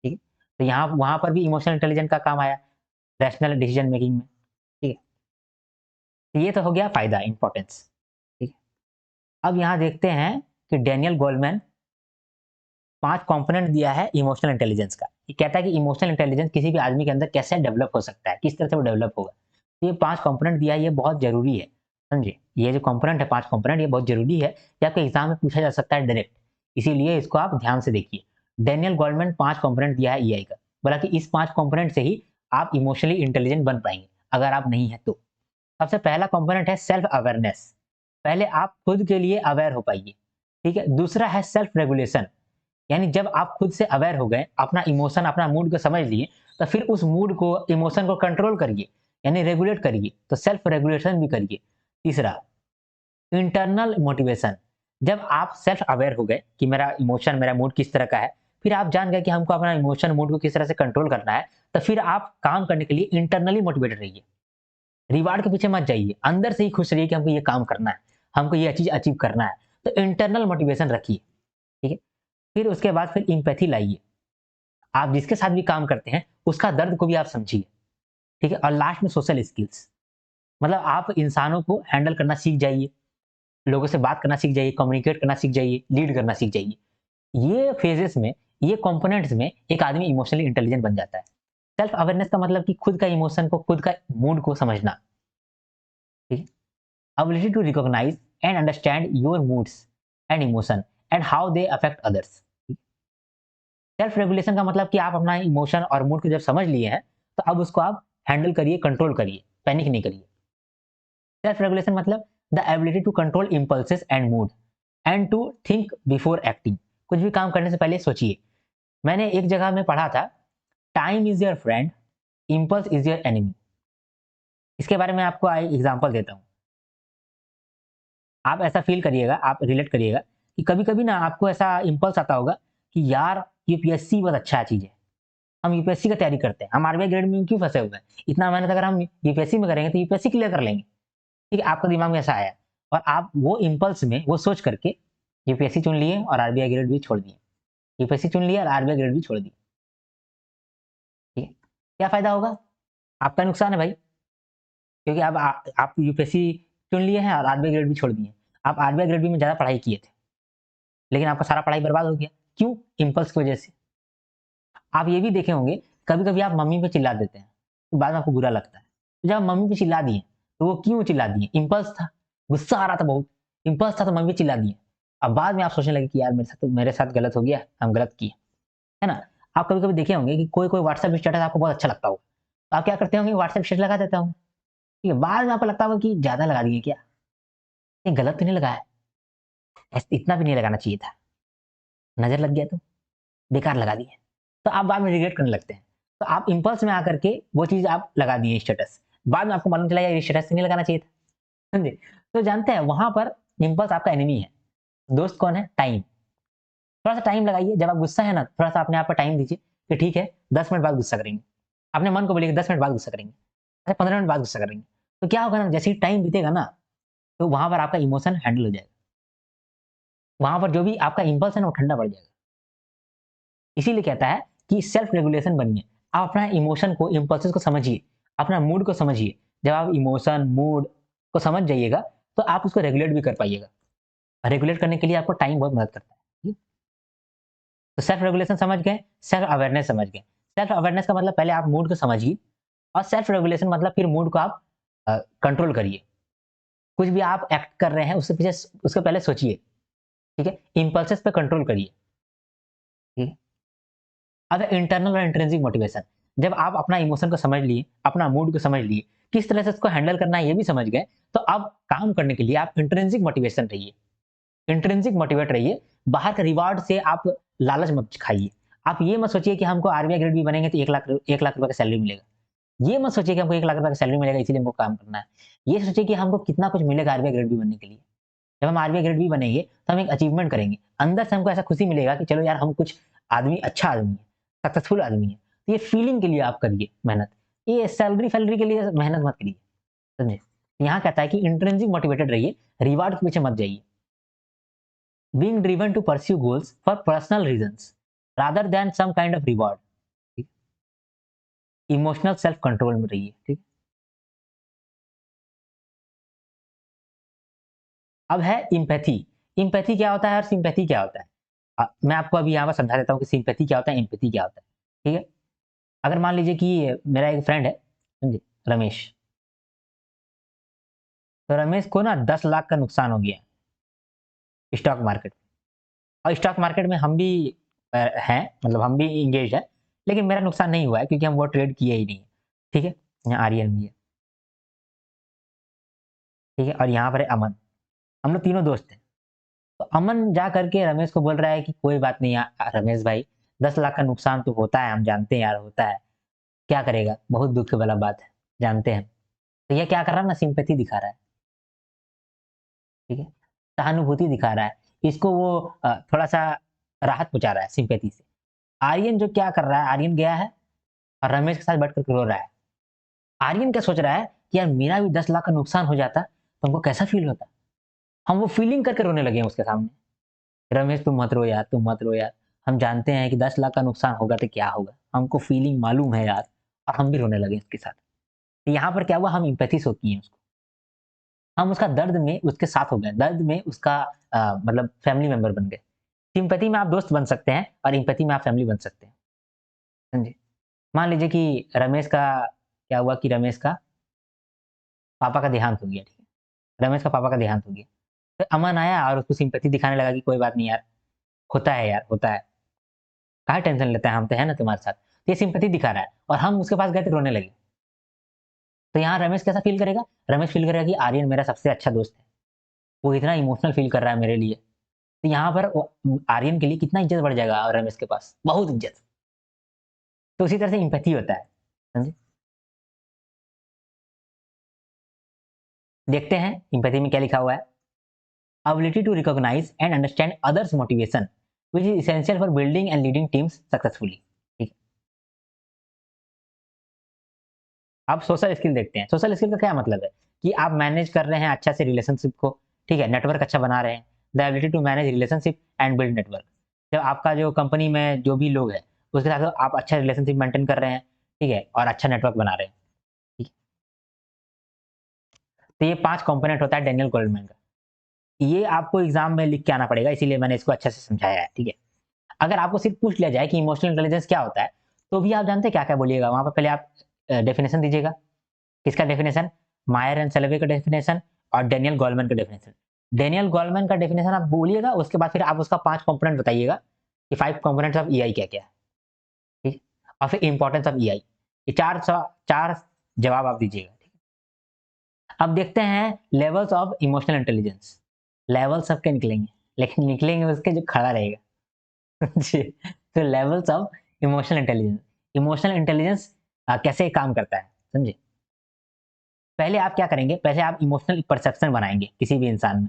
ठीक है? तो यहाँ वहाँ पर भी इमोशनल इंटेलिजेंस का काम आया, रैशनल डिसीज़न मेकिंग में, ठीक है? तो ये तो हो गया फ़ायदा, इम्पोर्टेंस, ठीक है? अब यहाँ देखते हैं कि डैनियल गोलमैन 5 कंपोनेंट दिया है इमोशनल इंटेलिजेंस का। ये कहता है कि इमोशनल इंटेलिजेंस किसी भी आदमी के अंदर कैसे डेवलप हो सकता है, किस तरह से वो डेवलप होगा। तो ये 5 कंपोनेंट दिया है, ये बहुत ज़रूरी है, समझे? ये जो कंपोनेंट है 5 कंपोनेंट, ये बहुत ज़रूरी है, ये आपके एग्ज़ाम में पूछा जा सकता है डायरेक्ट, इसीलिए इसको आप ध्यान से देखिए। डैनियल गोलमैन 5 कंपोनेंट दिया है ईआई का, बोला कि इस 5 कंपोनेंट से ही आप इमोशनली इंटेलिजेंट बन पाएँगे, अगर आप नहीं हैं तो। सबसे पहला कंपोनेंट है सेल्फ अवेयरनेस, पहले आप खुद के लिए अवेयर हो पाइए, ठीक है? दूसरा है सेल्फ रेगुलेशन, यानी जब आप खुद से अवेयर हो गए, अपना इमोशन, अपना मूड को समझ लिए, तो फिर उस मूड को, इमोशन को कंट्रोल करिए, यानी रेगुलेट करिए, तो सेल्फ रेगुलेशन भी करिए। तीसरा, इंटरनल मोटिवेशन, जब आप सेल्फ अवेयर हो गए कि मेरा इमोशन, मेरा मूड किस तरह का है, फिर आप जान गए कि हमको अपना इमोशन, मूड को किस तरह से कंट्रोल करना है, तो फिर आप काम करने के लिए इंटरनली मोटिवेटेड रहिए। रिवार्ड के पीछे मत जाइए, अंदर से ही खुश रहिए कि हमको ये काम करना है, हमको ये चीज़ अचीव करना है, तो इंटरनल मोटिवेशन रखिए, ठीक है? फिर उसके बाद फिर एम्पैथी लाइए। आप जिसके साथ भी काम करते हैं, उसका दर्द को भी आप समझिए, ठीक है? और लास्ट में सोशल स्किल्स, मतलब आप इंसानों को हैंडल करना सीख जाइए, लोगों से बात करना सीख जाइए, कम्युनिकेट करना सीख जाइए, लीड करना सीख जाइए। ये फेजेस में, ये कंपोनेंट्स में एक आदमी इमोशनली इंटेलिजेंट बन जाता है। सेल्फ अवेयरनेस का मतलब कि खुद का इमोशन को, खुद का मूड को समझना, ठीक है? Ability to recognise and understand your moods and emotion and how they affect others. Self regulation का मतलब कि आप अपना इमोशन और मूड को जब समझ लिए हैं, तो अब उसको आप हैंडल करिए, कंट्रोल करिए, पैनिक नहीं करिए। सेल्फ रेगुलेशन मतलब the ability to control impulses and mood and to think before acting. कुछ भी काम करने से पहले सोचिए। मैंने एक जगह में पढ़ा था, time is your friend, impulse is your enemy. इसके बारे में आपको एक एग्जांपल देता हूँ। आप ऐसा फील करिएगा, आप रिलेट करिएगा कि कभी-कभी ना आपको ऐसा इम्पल्स आता होगा कि यार यूपीएससी बहुत अच्छा चीज़ है। हम यूपीएससी की तैयारी करते हैं, हम आरबीआई ग्रेड में क्यों फँसे हुए हैं? इतना मेहनत अगर हम यूपीएससी में करेंगे तो यूपीएससी क्लियर कर लेंगे। ठीक है? आपके दिमाग में ऐसा आया और आप वो इम्पल्स में वो सोच करके यूपीएससी चुन लिए और आरबीआई ग्रेड भी छोड़ दिए, यूपीएससी चुन लिया और आरबीआई ग्रेड भी छोड़ दिए, ठीक है, क्या फायदा होगा? आपका नुकसान है भाई, क्योंकि अब आप यूपीएससी चुन लिए हैं और आरबीआई ग्रेड भी छोड़ दिए। आप आरबीआई ग्रेड बी में ज़्यादा पढ़ाई किए थे, लेकिन आपका सारा पढ़ाई बर्बाद हो गया। क्यों? इम्पल्स की वजह से। आप ये भी देखे होंगे, कभी-कभी आप मम्मी पे चिल्ला देते हैं, तो बाद में आपको बुरा लगता है। तो जब आप मम्मी पे चिल्ला दिए, तो वो क्यों चिल्ला दिए? इम्पल्स था, गुस्सा आ रहा था बहुत, इम्पल्स था तो मम्मी पे चिल्ला दिए। अब बाद में आप सोचने लगे कि यार मेरे साथ गलत हो गया, हम गलत किए, है ना? आप कभी-कभी देखे होंगे कि कोई-कोई व्हाट्सएप स्टेटस आपको बहुत अच्छा लगता होगा, तो आप क्या करते होंगे, व्हाट्सएप स्टेटस लगा देते होंगे, ठीक है? बाद में आपको लगता होगा कि ज़्यादा लगा दिए क्या? ये गलत तो नहीं लगाया, इतना भी नहीं लगाना चाहिए था, नज़र लग गया तो बेकार लगा दिए। तो आप बाद में रिग्रेट करने लगते हैं। तो आप इम्पल्स में आकर के वो चीज़ आप लगा दिए स्टेटस। बाद में आपको मालूम चला यार ये स्टेटस नहीं लगाना चाहिए था। समझे? तो जानते हैं वहाँ पर इम्पल्स आपका एनिमी है। दोस्त कौन है? टाइम। थोड़ा-सा टाइम लगाइए, जब आप गुस्सा है ना, थोड़ा-सा अपने आप को टाइम दीजिए कि ठीक है 10 मिनट बाद गुस्सा करेंगे। अपने मन को बोलिए कि 10 मिनट बाद गुस्सा करेंगे। अच्छा 15 मिनट बाद गुस्सा करेंगे। तो क्या होगा ना, जैसे ही टाइम बीतेगा ना, तो वहाँ पर आपका इमोशन हैंडल हो जाएगा। वहाँ पर जो भी आपका इम्पल्स है ना, वो ठंडा पड़ जाएगा। इसीलिए कहता है कि सेल्फ रेगुलेशन बनिए। आप अपना इमोशन को, इम्पल्सेस को समझिए, अपना मूड को समझिए। जब आप इमोशन, मूड को समझ जाइएगा, तो आप उसको रेगुलेट भी कर पाइएगा। रेगुलेट करने के लिए आपको टाइम बहुत मदद करता है। ठीक? तो सेल्फ रेगुलेशन समझ गए, सेल्फ अवेयरनेस समझ गए। सेल्फ अवेयरनेस का मतलब पहले आप मूड को समझिए, और सेल्फ रेगुलेशन मतलब फिर मूड को आप कंट्रोल करिए। कुछ भी आप एक्ट कर रहे हैं, उसके पहले सोचिए, ठीक है? इम्पल्सेस पे कंट्रोल करिए। ठीक है? अब इंटरनल और इंट्रिंसिक मोटिवेशन। जब आप अपना इमोशन को समझ लिए, अपना मूड को समझ लिए, किस तरह से उसको हैंडल करना है ये भी समझ गए, तो अब काम करने के लिए आप इंट्रिंसिक मोटिवेशन रहिए। इंट्रिंसिक मोटिवेट रहिए, बाहर के रिवार्ड से आप लालच मत खाइए। आप ये मत सोचिए कि हमको आरबीआई ग्रेड भी बनेंगे तो 1 लाख रुपए का सैलरी मिलेगा। ये मत सोचिए कि हमको 1 लाख रुपए का सैलरी मिलेगा इसीलिए हमको काम करना है। ये सोचिए कि हमको कितना कुछ मिलेगा आरबीआई ग्रेड भी बनने के लिए। जब हम आरबीआई ग्रेड भी बनेंगे, तो हम एक अचीवमेंट करेंगे। अंदर से हमको ऐसा खुशी मिलेगा कि चलो यार हम कुछ अच्छा आदमी है, सक्सेसफुल आदमी है। तो ये फीलिंग के लिए आप करिए मेहनत। ये सैलरी-फैलरी के लिए मेहनत मत करिए, समझे? यहाँ कहता है कि इंट्रिंसिक मोटिवेटेड रहिए, रिवार्ड के पीछे मत जाइए। Being driven to pursue goals for personal reasons rather than some kind of reward. ठीक? इमोशनल सेल्फ कंट्रोल में रहिए, ठीक? अब है इम्पैथी। इम्पैथी क्या होता है और सिंपैथी क्या होता है? मैं आपको अभी यहाँ पर समझा देता हूँ कि सिंपैथी क्या होता है, एम्पैथी क्या होता है, ठीक है? अगर मान लीजिए कि मेरा एक फ्रेंड है, समझे? रमेश। तो रमेश को ना 10 लाख का नुकसान हो गया स्टॉक मार्केट में, और स्टॉक मार्केट में हम भी हैं, मतलब हम भी एंगेज्ड हैं, लेकिन मेरा नुकसान नहीं हुआ है क्योंकि हम वो ट्रेड किए ही नहीं है, ठीक है? यहाँ आर्यन भी है, ठीक है? और यहाँ पर है अमन। हम लोग तीनों दोस्त हैं। तो अमन जा करके रमेश को बोल रहा है कि कोई बात नहीं यार रमेश भाई, 10 लाख का नुकसान तो होता है, हम जानते हैं यार होता है, क्या करेगा, बहुत दुख वाला बात है, जानते हैं। तो ये क्या कर रहा है ना, सिंपैथी दिखा रहा है, ठीक है? सहानुभूति दिखा रहा है, इसको वो थोड़ा सा राहत पहुंचा रहा है सिंपैथी से। आर्यन जो क्या कर रहा है, आर्यन गया है और रमेश के साथ बैठ कर रो रहा है। आर्यन क्या सोच रहा है कि यार मेरा भी 10 लाख का नुकसान हो जाता तो हमको कैसा फील होता। हम वो फीलिंग करके रोने लगे हैं उसके सामने। रमेश तुम मत रो यार, तुम मत रो यार। हम जानते हैं कि 10 लाख का नुकसान होगा तो क्या होगा? हमको फीलिंग मालूम है यार, और हम भी रोने लगे उसके साथ। तो यहाँ पर क्या हुआ, हम एम्पैथी शो किए उसको। हम उसका दर्द में उसके साथ हो गए, दर्द में उसका मतलब फैमिली मेंबर बन गए। सिम्पैथी में आप दोस्त बन सकते हैं और एम्पैथी में आप फैमिली बन सकते हैं। समझे? मान लीजिए कि रमेश का क्या हुआ कि रमेश का पापा का देहांत हो गया, ठीक है? रमेश का पापा का देहांत हो गया। तो अमन आया और उसको सिम्पैथी दिखाने लगा कि कोई बात नहीं यार, होता है यार, होता है। काहे टेंशन लेता है, हम तो है ना तुम्हारे साथ। तो ये सिंपैथी दिखा रहा है और हम उसके पास गए तो रोने लगे। तो यहाँ रमेश कैसा फील करेगा? रमेश फील करेगा कि आर्यन मेरा सबसे अच्छा दोस्त है। वो इतना इमोशनल फील कर रहा है मेरे लिए। तो यहाँ पर आर्यन के लिए कितना इज्जत बढ़ जाएगा रमेश के पास, बहुत इज्जत। तो उसी तरह से एम्पैथी होता है, समझे? देखते हैं एम्पैथी में क्या लिखा हुआ है। Ability to recognise and understand others motivation which is essential for building and leading teams successfully. ठीक है? अब सोशल स्किल देखते हैं। सोशल स्किल का क्या मतलब है कि आप मैनेज कर रहे हैं अच्छा से रिलेशनशिप को, ठीक है? नेटवर्क अच्छा बना रहे हैं, the ability to manage relationship and build network. जब आपका जो कंपनी में जो भी लोग हैं, उसके साथ आप अच्छा रिलेशनशिप मेंटेन कर रहे हैं, ठीक है, और अच्छा नेटवर्क बना रहे हैं, ठीक है। तो ये 5 कंपोनेंट होता है डैनियल गोल्डमैन का। ये आपको एग्ज़ाम में लिख के आना पड़ेगा, इसीलिए मैंने इसको अच्छे से समझाया है, ठीक है। अगर आपको सिर्फ पूछ लिया जाए कि इमोशनल इंटेलिजेंस क्या होता है, तो भी आप जानते हैं क्या-क्या बोलिएगा? वहाँ पे पहले आप डेफिनिशन दीजिएगा। किसका डेफिनेशन? मायर एंड सेल्वे का डेफिनेशन और डैनियल गोल्डमैन का डेफिनेशन। डैनियल गोल्डमैन का डेफिनेशन आप बोलिएगा, उसके बाद फिर आप उसका 5 कंपोनेंट बताइएगा कि 5 कंपोनेंट्स ऑफ ईआई क्या-क्या है, ठीक है? और फिर इम्पोर्टेंस ऑफ ईआई। ये 4 जवाब आप दीजिएगा, ठीक है? अब देखते हैं levels of emotional intelligence. Level सबके निकलेंगे, लेकिन निकलेंगे उसके जो खड़ा रहेगा। जी, तो levels of emotional intelligence. Emotional intelligence कैसे काम करता है, समझे? पहले आप क्या करेंगे, पहले आप इमोशनल परसेप्शन बनाएँगे किसी भी इंसान में,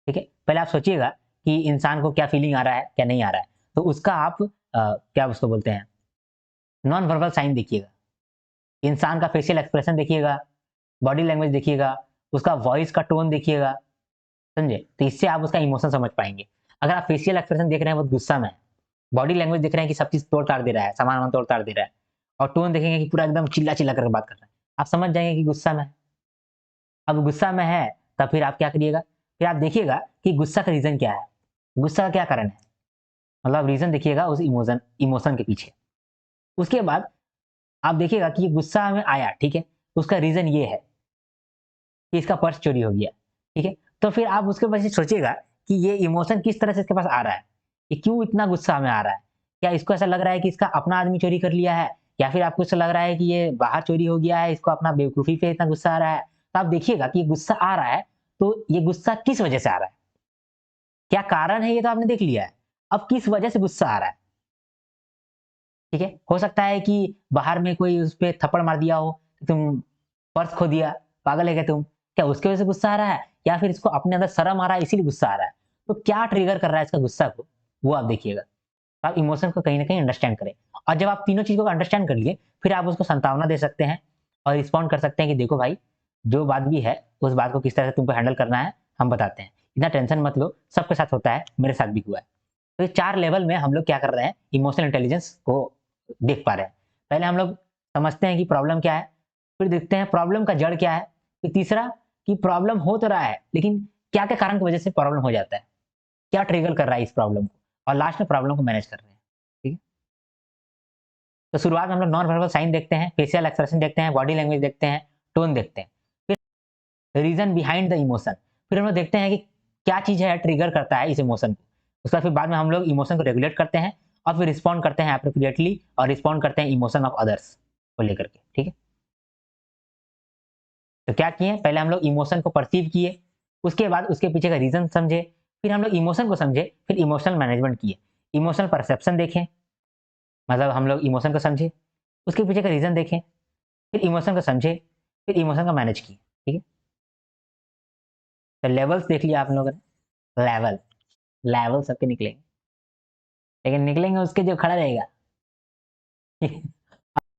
ठीक है? पहले आप सोचिएगा कि इंसान को क्या फीलिंग आ रहा है, क्या नहीं आ रहा है। तो उसका आप क्या उसको बोलते हैं, नॉन वर्बल साइन देखिएगा। इंसान का फेशियल एक्सप्रेशन देखिएगा, बॉडी लैंग्वेज देखिएगा, उसका वॉइस का टोन देखिएगा, समझे? तो इससे आप उसका इमोशन समझ पाएँगे। अगर आप फेशियल एक्सप्रेशन देख रहे हैं बहुत गुस्सा में है, बॉडी लैंग्वेज देख रहे हैं कि सब चीज़ तोड़-ताड़ दे रहा है, सामान-वामान तोड़-ताड़ दे रहा है, और टोन देखेंगे कि पूरा एकदम चिल्ला-चिल्ला करके बात कर रहा है, आप समझ जाएँगे कि गुस्सा में है। अब गुस्सा में है, तब फिर आप क्या करिएगा, फिर आप देखिएगा कि गुस्सा का रीज़न क्या है? गुस्सा का क्या कारण है? मतलब रीज़न देखिएगा उस इमोशन इमोशन के पीछे। उसके बाद आप देखिएगा कि ये गुस्सा में आया, ठीक है? उसका रीज़न ये है कि इसका पर्स चोरी हो गया, ठीक है? तो फिर आप उसके वजह से सोचिएगा कि ये इमोशन किस तरह से इसके पास आ रहा है? ये क्यों इतना गुस्सा में आ रहा है? क्या इसको ऐसा लग रहा है कि इसका अपना आदमी चोरी कर लिया है? या फिर आपको ऐसा लग रहा है कि ये बाहर चोरी हो गया है, इसको अपना बेवकूफ़ी पे इतना गुस्सा आ रहा है? तो आप देखिएगा कि ये गुस्सा आ रहा है, तो ये गुस्सा किस वजह से आ रहा है? क्या कारण है ये तो आपने देख लिया है। अब किस वजह से गुस्सा आ रहा है? ठीक है? हो सकता है कि बाहर में कोई उस पे थप्पड़ मार दिया हो, तुम पर्स खो दिया, पागल है क्या तुम? क्या उसकी वजह से गुस्सा आ रहा है? या फिर इसको अपने अंदर शर्म आ रहा है इसीलिए गुस्सा आ रहा है? तो क्या ट्रिगर कर रहा है इसका गुस्सा को, वो आप देखिएगा। आप इमोशन को कहीं न कहीं अंडरस्टैंड करें, और जब आप तीनों चीज़ों को अंडरस्टैंड कर लिए, फिर आप उसको सांत्वना दे सकते हैं और रिस्पॉन्ड कर सकते हैं कि देखो भाई, जो बात भी है, उस बात को किस तरह से तुमको हैंडल करना है, हम बताते हैं। इतना टेंशन मत लो, सबके साथ होता है, मेरे साथ भी हुआ है। तो ये 4 लेवल में हम लोग क्या कर रहे हैं, इमोशनल इंटेलिजेंस को देख पा रहे हैं। पहले हम लोग समझते हैं कि प्रॉब्लम क्या है, फिर देखते हैं प्रॉब्लम का जड़ क्या है, फिर तीसरा कि प्रॉब्लम हो तो रहा है, लेकिन क्या-क्या कारण की वजह से प्रॉब्लम हो जाता है? क्या ट्रिगर कर रहा है इस प्रॉब्लम को? और लास्ट में प्रॉब्लम को मैनेज कर रहे हैं। ठीक है? तो शुरुआत में हम लोग नॉन वर्बल साइन देखते हैं, फेशियल एक्सप्रेशन देखते हैं, बॉडी लैंग्वेज देखते हैं, टोन देखते हैं। फिर रीज़न बिहाइंड द इमोशन, फिर हम लोग देखते हैं कि क्या चीज़ है ट्रिगर करता है इस इमोशन को। उसके बाद फिर बाद में हम लोग इमोशन को रेगुलेट करते हैं और फिर रिस्पॉन्ड करते हैं एप्रोप्रिएटली और रिस्पॉन्ड करते हैं इमोशन ऑफ अदर्स को लेकर के, ठीक है? तो क्या किए, पहले हम लोग इमोशन को परसीव किए, उसके बाद उसके पीछे का रीज़न समझे, फिर हम लोग इमोशन को समझे, फिर इमोशनल मैनेजमेंट किए। इमोशनल परसेप्शन देखें, मतलब हम लोग इमोशन को समझे, उसके पीछे का रीज़न देखें, फिर इमोशन को समझे, फिर इमोशन को मैनेज किए, ठीक है? तो लेवल्स देख लिया आप लोगों ने, लेवल, लेवल सबके निकलेंगे, लेकिन निकलेंगे उसके जो खड़ा रहेगा।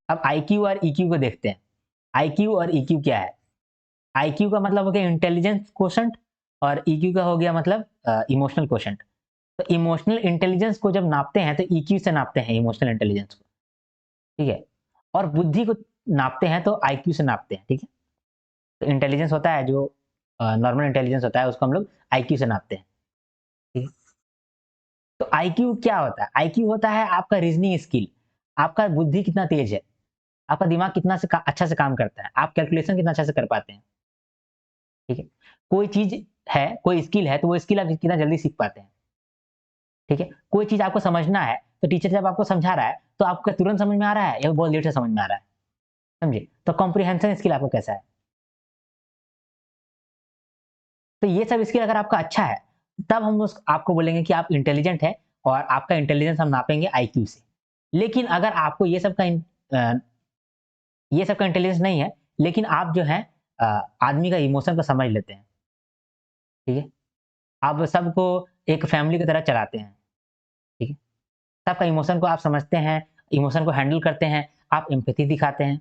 अब आईक्यू और ईक्यू को देखते हैं। आईक्यू और ईक्यू क्या है? आईक्यू का मतलब हो गया इंटेलिजेंस क्वोशंट और ईक्यू का हो गया मतलब इमोशनल क्वोशंट। तो इमोशनल इंटेलिजेंस को जब नापते हैं तो ईक्यू से नापते हैं इमोशनल इंटेलिजेंस को, ठीक है? और बुद्धि को नापते हैं तो आईक्यू से नापते हैं, ठीक है? तो इंटेलिजेंस होता है जो नॉर्मल इंटेलिजेंस होता है उसको हम लोग आईक्यू से नापते हैं, ठीक है? तो आईक्यू क्या होता है? आईक्यू होता है आपका रीजनिंग स्किल, आपका बुद्धि कितना तेज है, आपका दिमाग कितना से अच्छा से काम करता है, आप कैलकुलेशन कितना अच्छा से कर पाते हैं, ठीक है? कोई चीज़ है, कोई स्किल है, तो वो स्किल आप कितना जल्दी सीख पाते हैं, ठीक है? कोई चीज़ आपको समझना है, तो टीचर जब आपको समझा रहा है, तो आपको तुरंत समझ में आ रहा है या बहुत लेट से समझ में आ रहा है, समझे? तो कॉम्प्रिहेंशन स्किल आपको कैसा है? तो ये सब स्किल अगर आपका अच्छा है, तब हम उस आपको बोलेंगे कि आप इंटेलिजेंट है और आपका इंटेलिजेंस हम नापेंगे आईक्यू से। लेकिन अगर आपको अ, ये सब का इंटेलिजेंस नहीं है, लेकिन आप जो है अ, आदमी का इमोशन को समझ लेते हैं, ठीक है? आप सबको एक फैमिली की तरह चलाते हैं, ठीक है? सबका इमोशन को आप समझते हैं, इमोशन को हैंडल करते हैं, आप एम्पैथी दिखाते हैं,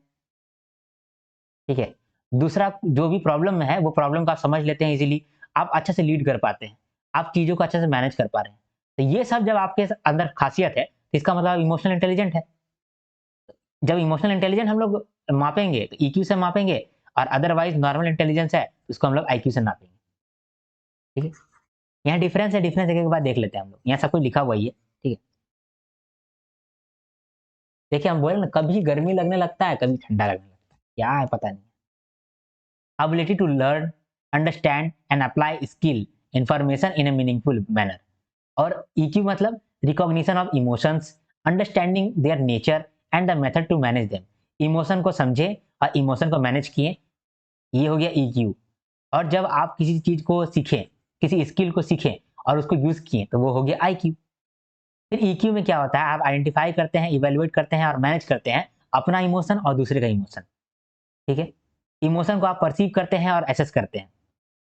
ठीक है? दूसरा जो भी प्रॉब्लम है, वो प्रॉब्लम को आप समझ लेते हैं इज़िली, आप अच्छे से लीड कर पाते हैं। आप चीज़ों को अच्छे से मैनेज कर पा रहे हैं। तो ये सब जब आपके अंदर खासियत है, तो इसका मतलब आप इमोशनल इंटेलिजेंट है। जब इमोशनल इंटेलिजेंट हम लोग मापेंगे, तो ईक्यू से मापेंगे, और अदरवाइज़ नॉर्मल इंटेलिजेंस है, उसको हम लोग आईक्यू से नापेंगे, ठीक है? यहाँ डिफरेंस है, डिफरेंस एक-एक बात देख लेते हैं हम लोग। यहाँ सब कुछ लिखा हुआ ही है, ठीक है? देखिए, हम बोले ना, कभी गर्मी लगने लगता है, कभी ठंडा लगने लगता है। क्या है पता नहीं। Ability to learn, understand and apply skill, information in a meaningful manner. और EQ मतलब recognition of emotions, understanding their nature and the method to manage them. Emotion को समझे और इमोशन को मैनेज किए, ये हो गया EQ। और जब आप किसी चीज को सीखें, किसी स्किल को सीखें और उसको यूज किए, तो वो हो गया IQ। फिर EQ में क्या होता है, आप आइडेंटिफाई करते हैं, इवेल्युएट करते हैं और मैनेज करते हैं अपना इमोशन और दूसरे का इमोशन, ठीक है? इमोशन को आप परसीव करते हैं और एसेस करते हैं।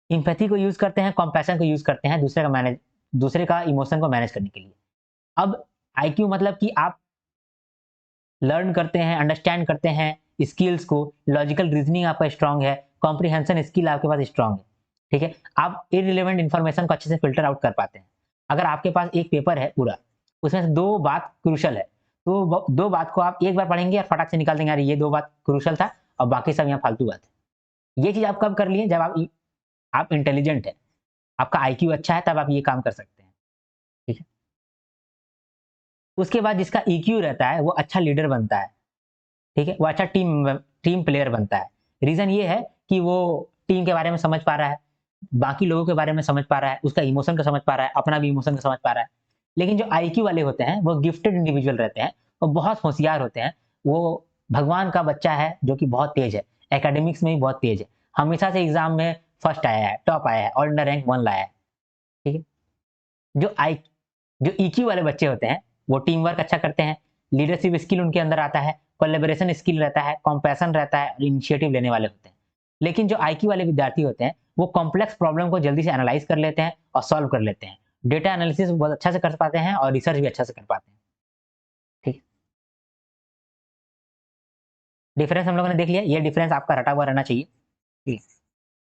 एम्पैथी को यूज़ करते हैं, कंपैशन को यूज़ करते हैं दूसरे का इमोशन को मैनेज करने के लिए। अब आईक्यू मतलब कि आप लर्न करते हैं, अंडरस्टैंड करते हैं स्किल्स को, लॉजिकल रीज़निंग आपका स्ट्रॉन्ग है, कॉम्प्रिहेंशन स्किल आपके पास स्ट्रॉन्ग है, ठीक है? आप इर्रेलेवेंट इन्फॉर्मेशन को अच्छे से फ़िल्टर आउट कर पाते हैं। अगर आपके पास एक पेपर है पूरा, उसमें से 2 बात क्रूशियल है, तो व 2 बात को आप एक बार पढ़ेंगे और फटाक से निकाल देंगे, अरे ये 2 बात क्रूशियल था और बाकी सब यहाँ फालतू बात है। ये चीज़ आप कब कर लिए? जब आप इंटेलिजेंट हैं, आपका आईक्यू अच्छा है, तब आप ये काम कर सकते हैं, ठीक है? उसके बाद जिसका ईक्यू रहता है, वो अच्छा लीडर बनता है, ठीक है? वो अच्छा टीम प्लेयर बनता है। रीज़न ये है कि वो टीम के बारे में समझ पा रहा है, बाकी लोगों के बारे में समझ पा रहा है, उसका इमोशन को समझ पा रहा है, अपना भी इमोशन को समझ पा रहा है। लेकिन जो आईक्यू वाले होते हैं, वो गिफ्टेड इंडिविजुअल रहते हैं, वो बहुत होशियार होते हैं, वो भगवान का बच्चा है जो कि बहुत तेज़ है, एकेडमिक्स में भी बहुत तेज़ है, हमेशा से एग्ज़ाम में फर्स्ट आया है, टॉप आया है, ऑल इंडिया रैंक 1 लाया है, ठीक है? जो आई जो ईक्यू वाले बच्चे होते हैं, वो टीम वर्क अच्छा करते हैं, लीडरशिप स्किल उनके अंदर आता है, कोलैबोरेशन स्किल रहता है, कॉम्पैशन रहता है और इनिशिएटिव लेने वाले होते हैं। लेकिन जो आईक्यू वाले विद्यार्थी होते हैं, वो कॉम्प्लेक्स प्रॉब्लम को जल्दी से एनालाइज़ कर लेते हैं और सॉल्व कर लेते हैं। डेटा एनालिसिस बहुत अच्छा से कर पाते हैं और रिसर्च भी अच्छा से कर पाते हैं। ठीक है? डिफरेंस हम लोगों ने देख लिया, ये डिफरेंस आपका रटा हुआ रहना चाहिए। ठीक है?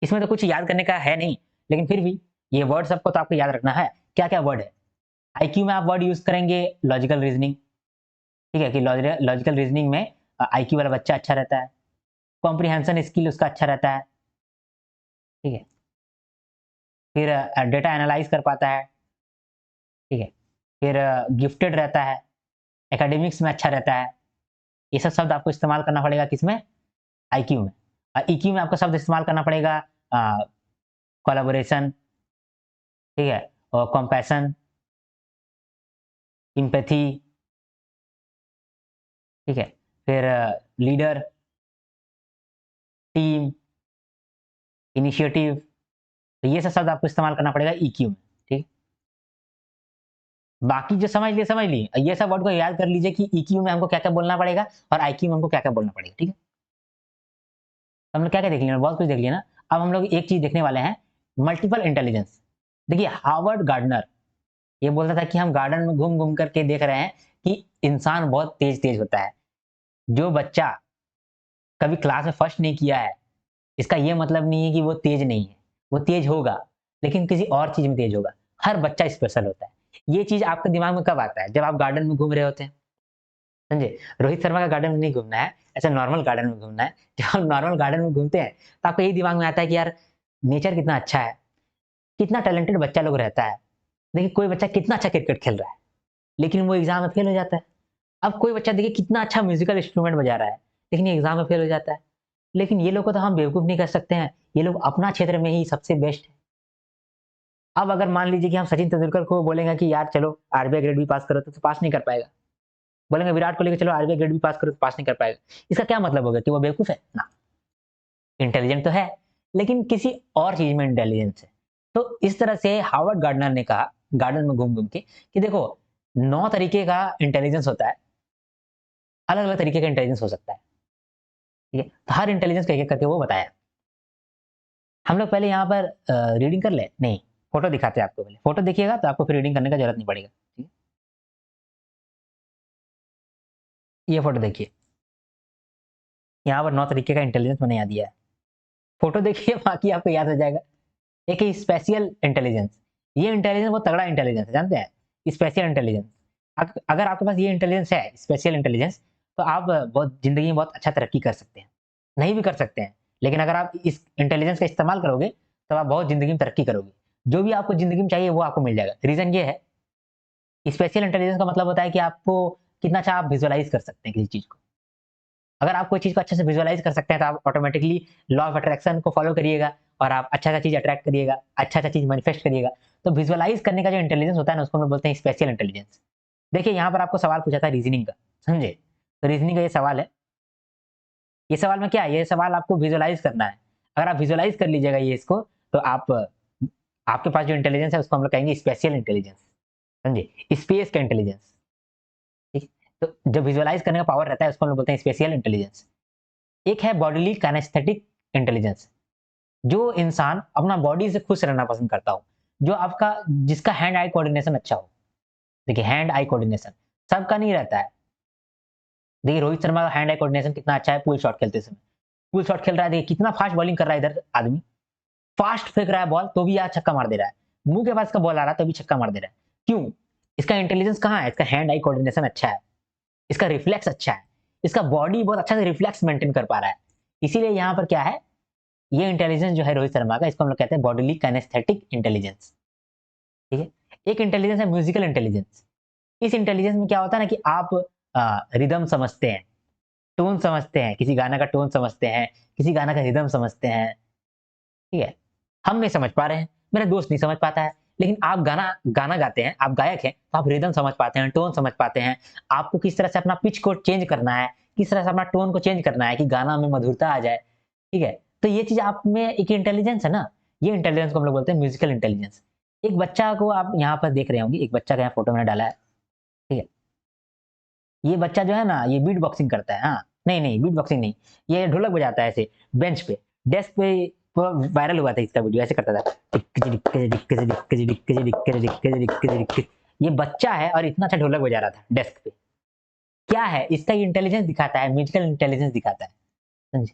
इसमें तो कुछ याद करने का है नहीं, लेकिन फिर भी ये वर्ड सबको तो आपको याद रखना है। क्या-क्या वर्ड है? आईक्यू में आप वर्ड यूज़ करेंगे लॉजिकल रीज़निंग, ठीक है? कि लॉजिकल रीज़निंग में आईक्यू वाला बच्चा अच्छा रहता है, कॉम्प्रिहेंशन स्किल उसका अच्छा रहता है, ठीक है? फिर डेटा एनालाइज़ कर पाता है, ठीक है? फिर गिफ्टेड रहता है, एकेडमिक्स में अच्छा रहता है। ये सब शब्द आपको इस्तेमाल करना पड़ेगा किसमें? आईक्यू में। और ईक्यू में आपको शब्द इस्तेमाल करना पड़ेगा अ, कोलैबोरेशन, ठीक है? और कॉम्पैशन, एम्पैथी, ठीक है? फिर लीडर, टीम, इनिशिएटिव, तो ये सब शब्द आपको इस्तेमाल करना पड़ेगा ईक्यू में, ठीक? बाकी जो समझ लिए, ये सब वर्ड को याद कर लीजिए कि ईक्यू में हमको क्या-क्या बोलना पड़ेगा और आईक्यू में हमको क्या-क्या बोलना पड़ेगा, ठीक है? हम लोग क्या-क्या देख लिया? बहुत कुछ देख लिया ना। अब हम लोग एक चीज़ देखने वाले हैं, मल्टीपल इंटेलिजेंस। देखिए, हार्वर्ड गार्डनर ये बोलता था कि हम गार्डन में घूम-घूम करके देख रहे हैं कि इंसान बहुत तेज़-तेज़ होता है। जो बच्चा कभी क्लास में फर्स्ट नहीं किया है, इसका ये मतलब नहीं है कि वो तेज़ नहीं है। वो तेज़ होगा, लेकिन किसी और चीज़ में तेज़ होगा। हर बच्चा स्पेशल होता है। ये चीज़ आपके दिमाग में कब आता है? जब आप गार्डन में घूम रहे होते हैं, समझे? रोहित शर्मा का गार्डन में नहीं घूमना है, ऐसे नॉर्मल गार्डन में घूमना है। जब आप नॉर्मल गार्डन में घूमते हैं, तो आपको यही दिमाग में आता है कि यार नेचर कितना अच्छा है, कितना टैलेंटेड बच्चा लोग रहता है। देखिए कोई बच्चा कितना अच्छा क्रिकेट खेल रहा है, लेकिन वो एग्ज़ाम में फेल हो जाता है। अब कोई बच्चा देखिए कितना अच्छा म्यूज़िकल इंस्ट्रूमेंट बजा रहा है, लेकिन ये एग्ज़ाम में फेल हो जाता है। लेकिन ये लोग को तो हम बेवकूफ़ नहीं कह सकते हैं, ये लोग अपना क्षेत्र में ही सबसे बेस्ट है। अब अगर मान लीजिए कि हम सचिन तेंदुलकर को बोलेंगे कि यार चलो आरबीआई ग्रेड बी पास करो तो पास नहीं कर पाएगा। बोलेंगे विराट कोहली को चलो आरबीआई ग्रेड बी पास करो तो पास नहीं कर पाएगा। इसका क्या मतलब हो गया कि वो बेवकूफ़ है? ना, इंटेलिजेंट तो है, लेकिन किसी और चीज़ में इंटेलिजेंस है। तो इस तरह से हार्वर्ड गार्डनर ने कहा, गार्डन में घूम-घूम के कि देखो 9 तरीके का इंटेलिजेंस होता है, अलग-अलग तरीके का इंटेलिजेंस हो सकता है, ठीक है? तो हर इंटेलिजेंस को एक-एक करके वो बताया। हम लोग पहले यहाँ पर रीडिंग कर लें? नहीं, फ़ोटो दिखाते हैं आपको पहले। फ़ोटो देखिएगा तो आपको फिर रीडिंग करने का ज़रूरत नहीं पड़ेगा, ठीक है? ये फ़ोटो देखिए, यहाँ पर 9 तरीके का इंटेलिजेंस मैंने यहाँ दिया है। फ़ोटो देखिए बाकी आपको याद हो जाएगा। एक है स्पेशियल इंटेलिजेंस, ये इंटेलिजेंस बहुत तगड़ा इंटेलिजेंस है, जानते हैं, स्पेशल इंटेलिजेंस। अगर आपके पास ये इंटेलिजेंस है, स्पेशल इंटेलिजेंस, तो आप बहुत ज़िंदगी में बहुत अच्छा तरक्की कर सकते हैं। नहीं भी कर सकते हैं, लेकिन अगर आप इस इंटेलिजेंस का इस्तेमाल करोगे, तो आप बहुत ज़िंदगी में तरक्की करोगे। जो भी आपको ज़िंदगी में चाहिए, वो आपको मिल जाएगा। रीज़न ये है, स्पेशल इंटेलिजेंस का मतलब होता है कि आपको कितना अच्छा आप विजुअलाइज़ कर सकते हैं किसी चीज़ को। अगर आप कोई चीज़ को अच्छे से विजुअलाइज़ कर सकते हैं, तो आप ऑटोमैटिकली लॉ ऑफ अट्रैक्शन को फ़ॉलो करिएगा और आप अच्छा-अच्छा चीज़ अट्रैक्ट करिएगा, अच्छा-अच्छा चीज़ मैनिफेस्ट करिएगा। तो विजुअलाइज़ करने का जो इंटेलिजेंस होता है ना, उसको हम लोग बोलते हैं स्पेशल इंटेलिजेंस। देखिए, यहाँ पर आपको सवाल पूछा था रीज़निंग का, समझे? तो रीज़निंग का ये सवाल है। ये सवाल में क्या है, ये सवाल आपको विजुअलाइज़ करना है। अगर आप विजुअलाइज़ कर लीजिएगा ये इसको, तो आपके पास जो इंटेलिजेंस है, उसको हम लोग कहेंगे स्पेशल इंटेलिजेंस, समझे? स्पेस का इंटेलिजेंस, ठीक? तो जो विजुअलाइज़ करने का पावर रहता है, उसको हम लोग बोलते हैं स्पेशल इंटेलिजेंस। एक है बॉडीली काइनेस्थेटिक इंटेलिजेंस, जो इंसान अपना बॉडी से खुश रहना पसंद करता हो, जो आपका जिसका हैंड आई कोऑर्डिनेशन अच्छा हो। देखिए, हैंड आई कोऑर्डिनेशन सबका नहीं रहता है। देखिए, रोहित शर्मा का हैंड आई कोऑर्डिनेशन कितना अच्छा है पुल शॉट खेलते समय। पुल शॉट खेल रहा है, देखिए कितना फास्ट बॉलिंग कर रहा है इधर आदमी, फास्ट फेंक रहा है बॉल, तो भी यार छक्का मार दे रहा है। मुंह के पास इसका बॉल आ रहा है, तो भी छक्का मार दे रहा है। क्यों? इसका इंटेलिजेंस कहाँ है? इसका हैंड आई कोऑर्डिनेशन अच्छा है, इसका रिफ्लेक्स अच्छा है, इसका बॉडी बहुत अच्छा से रिफ्लेक्स मेंटेन कर पा रहा है। इसीलिए यहाँ पर क्या है, ये इंटेलिजेंस जो है रोहित शर्मा का, इसको हम लोग कहते हैं बॉडीली काइनेस्थेटिक इंटेलिजेंस, ठीक है? एक इंटेलिजेंस है म्यूजिकल इंटेलिजेंस। इस इंटेलिजेंस में क्या होता है ना कि आप रिदम समझते हैं, टोन समझते हैं, किसी गाना का टोन समझते हैं, किसी गाना का रिदम समझते हैं, ठीक है? हम नहीं समझ पा रहे हैं, मेरा दोस्त नहीं समझ पाता है, लेकिन आप गाना गाना गाते हैं, आप गायक हैं, तो आप रिदम समझ पाते हैं, टोन समझ पाते हैं। आपको किस तरह से अपना पिच को चेंज करना है, किस तरह से अपना टोन को चेंज करना है कि गाना में मधुरता आ जाए, ठीक है? तो ये चीज़ आप में एक इंटेलिजेंस है ना, ये इंटेलिजेंस को हम लोग बोलते हैं म्यूजिकल इंटेलिजेंस। एक बच्चा को आप यहाँ पर देख रहे होंगे, एक बच्चा का यहाँ फोटो मैंने डाला है, ठीक है? ये बच्चा जो है ना, ये बीट बॉक्सिंग करता है, हाँ। नहीं, नहीं, बीट बॉक्सिंग नहीं, ये ढोलक बजाता है ऐसे बेंच पे, डेस्क पे, वायरल हुआ था इसका वीडियो, ऐसे करता था। ये बच्चा है और इतना अच्छा ढोलक बजा रहा था डेस्क पे। क्या है? इसका ये इंटेलिजेंस दिखाता है, म्यूजिकल इंटेलिजेंस दिखाता है, समझे?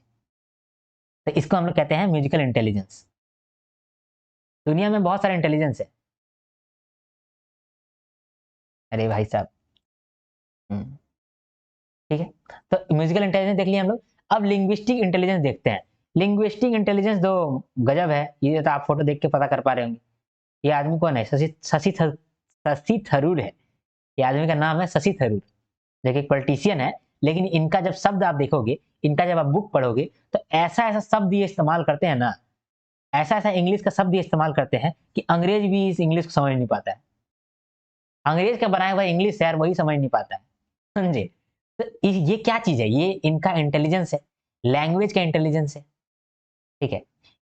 तो इसको हम लोग कहते हैं म्यूजिकल इंटेलिजेंस। दुनिया में बहुत सारे इंटेलिजेंस है। अरे भाई साहब! हुँ। ठीक है? तो म्यूजिकल इंटेलिजेंस देख लिया हम लोग। अब लिंग्विस्टिक इंटेलिजेंस देखते हैं। लिंग्विस्टिक इंटेलिजेंस तो गजब है। ये तो आप फ़ोटो देख के पता कर पा रहे होंगे। ये आदमी कौन है? शशि थरूर है। ये आदमी का नाम है शशि थरूर। देखिए, एक पॉलिटिशियन है, लेकिन इनका जब शब्द आप देखोगे, इनका जब आप बुक पढ़ोगे, तो ऐसा-ऐसा शब्द ये इस्तेमाल करते हैं ना, ऐसा-ऐसा इंग्लिश का शब्द ये इस्तेमाल करते हैं कि अंग्रेज भी इस इंग्लिश को समझ नहीं पाता है। अंग्रेज का बनाया हुआ इंग्लिश है यार, वही समझ नहीं पाता है। समझे? तो ये क्या चीज़ है? ये इनका इंटेलिजेंस है, लैंग्वेज का इंटेलिजेंस है, ठीक है?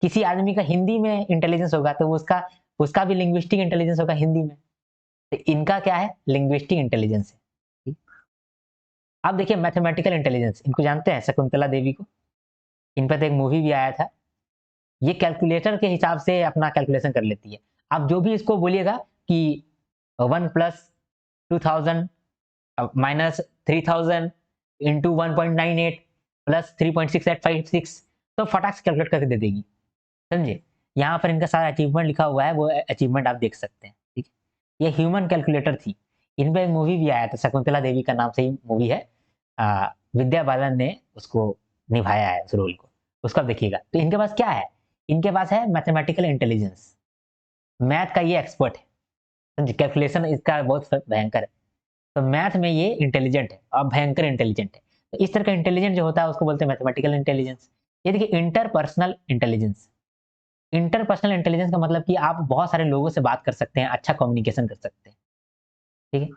किसी आदमी का हिंदी में इंटेलिजेंस होगा, तो वो उसका उसका भी लिंग्विस्टिक इंटेलिजेंस होगा हिंदी में। तो इनका क्या है? लिंग्विस्टिक इंटेलिजेंस है। ठीक। अब देखिए मैथमेटिकल इंटेलिजेंस, इनको जानते हैं शकुंतला देवी को? इन पर तो एक मूवी भी आया था। ये कैलकुलेटर के हिसाब से अपना कैलकुलेशन कर लेती है। आप जो भी इसको बोलिएगा कि 1 प्लस 2000 माइनस 3000 इंटू 1.98 प्लस 3.6856, तो फटाक से कैलकुलेट करके दे देगी, समझे? यहाँ पर इनका सारा अचीवमेंट लिखा हुआ है, वो अचीवमेंट आप देख सकते हैं, ठीक है? ये ह्यूमन कैलकुलेटर थी। इन पे एक मूवी भी आया था, शकुंतला देवी का नाम से ही मूवी है। विद्या बालन ने उसको निभाया है उस रोल को, उसको आप देखिएगा। तो इनके पास क्या है? इनके पास है मैथमेटिकल इंटेलिजेंस, मैथ का ये एक्सपर्ट है, समझे? कैलकुलेशन इसका बहुत भयंकर है। तो मैथ में ये इंटेलिजेंट है और भयंकर इंटेलिजेंट है। तो इस तरह का इंटेलिजेंट जो होता है, उसको बोलते हैं मैथमेटिकल इंटेलिजेंस। ये देखिए इंटरपर्सनल इंटेलिजेंस। इंटरपर्सनल इंटेलिजेंस का मतलब कि आप बहुत सारे लोगों से बात कर सकते हैं, अच्छा कम्युनिकेशन कर सकते हैं, ठीक है?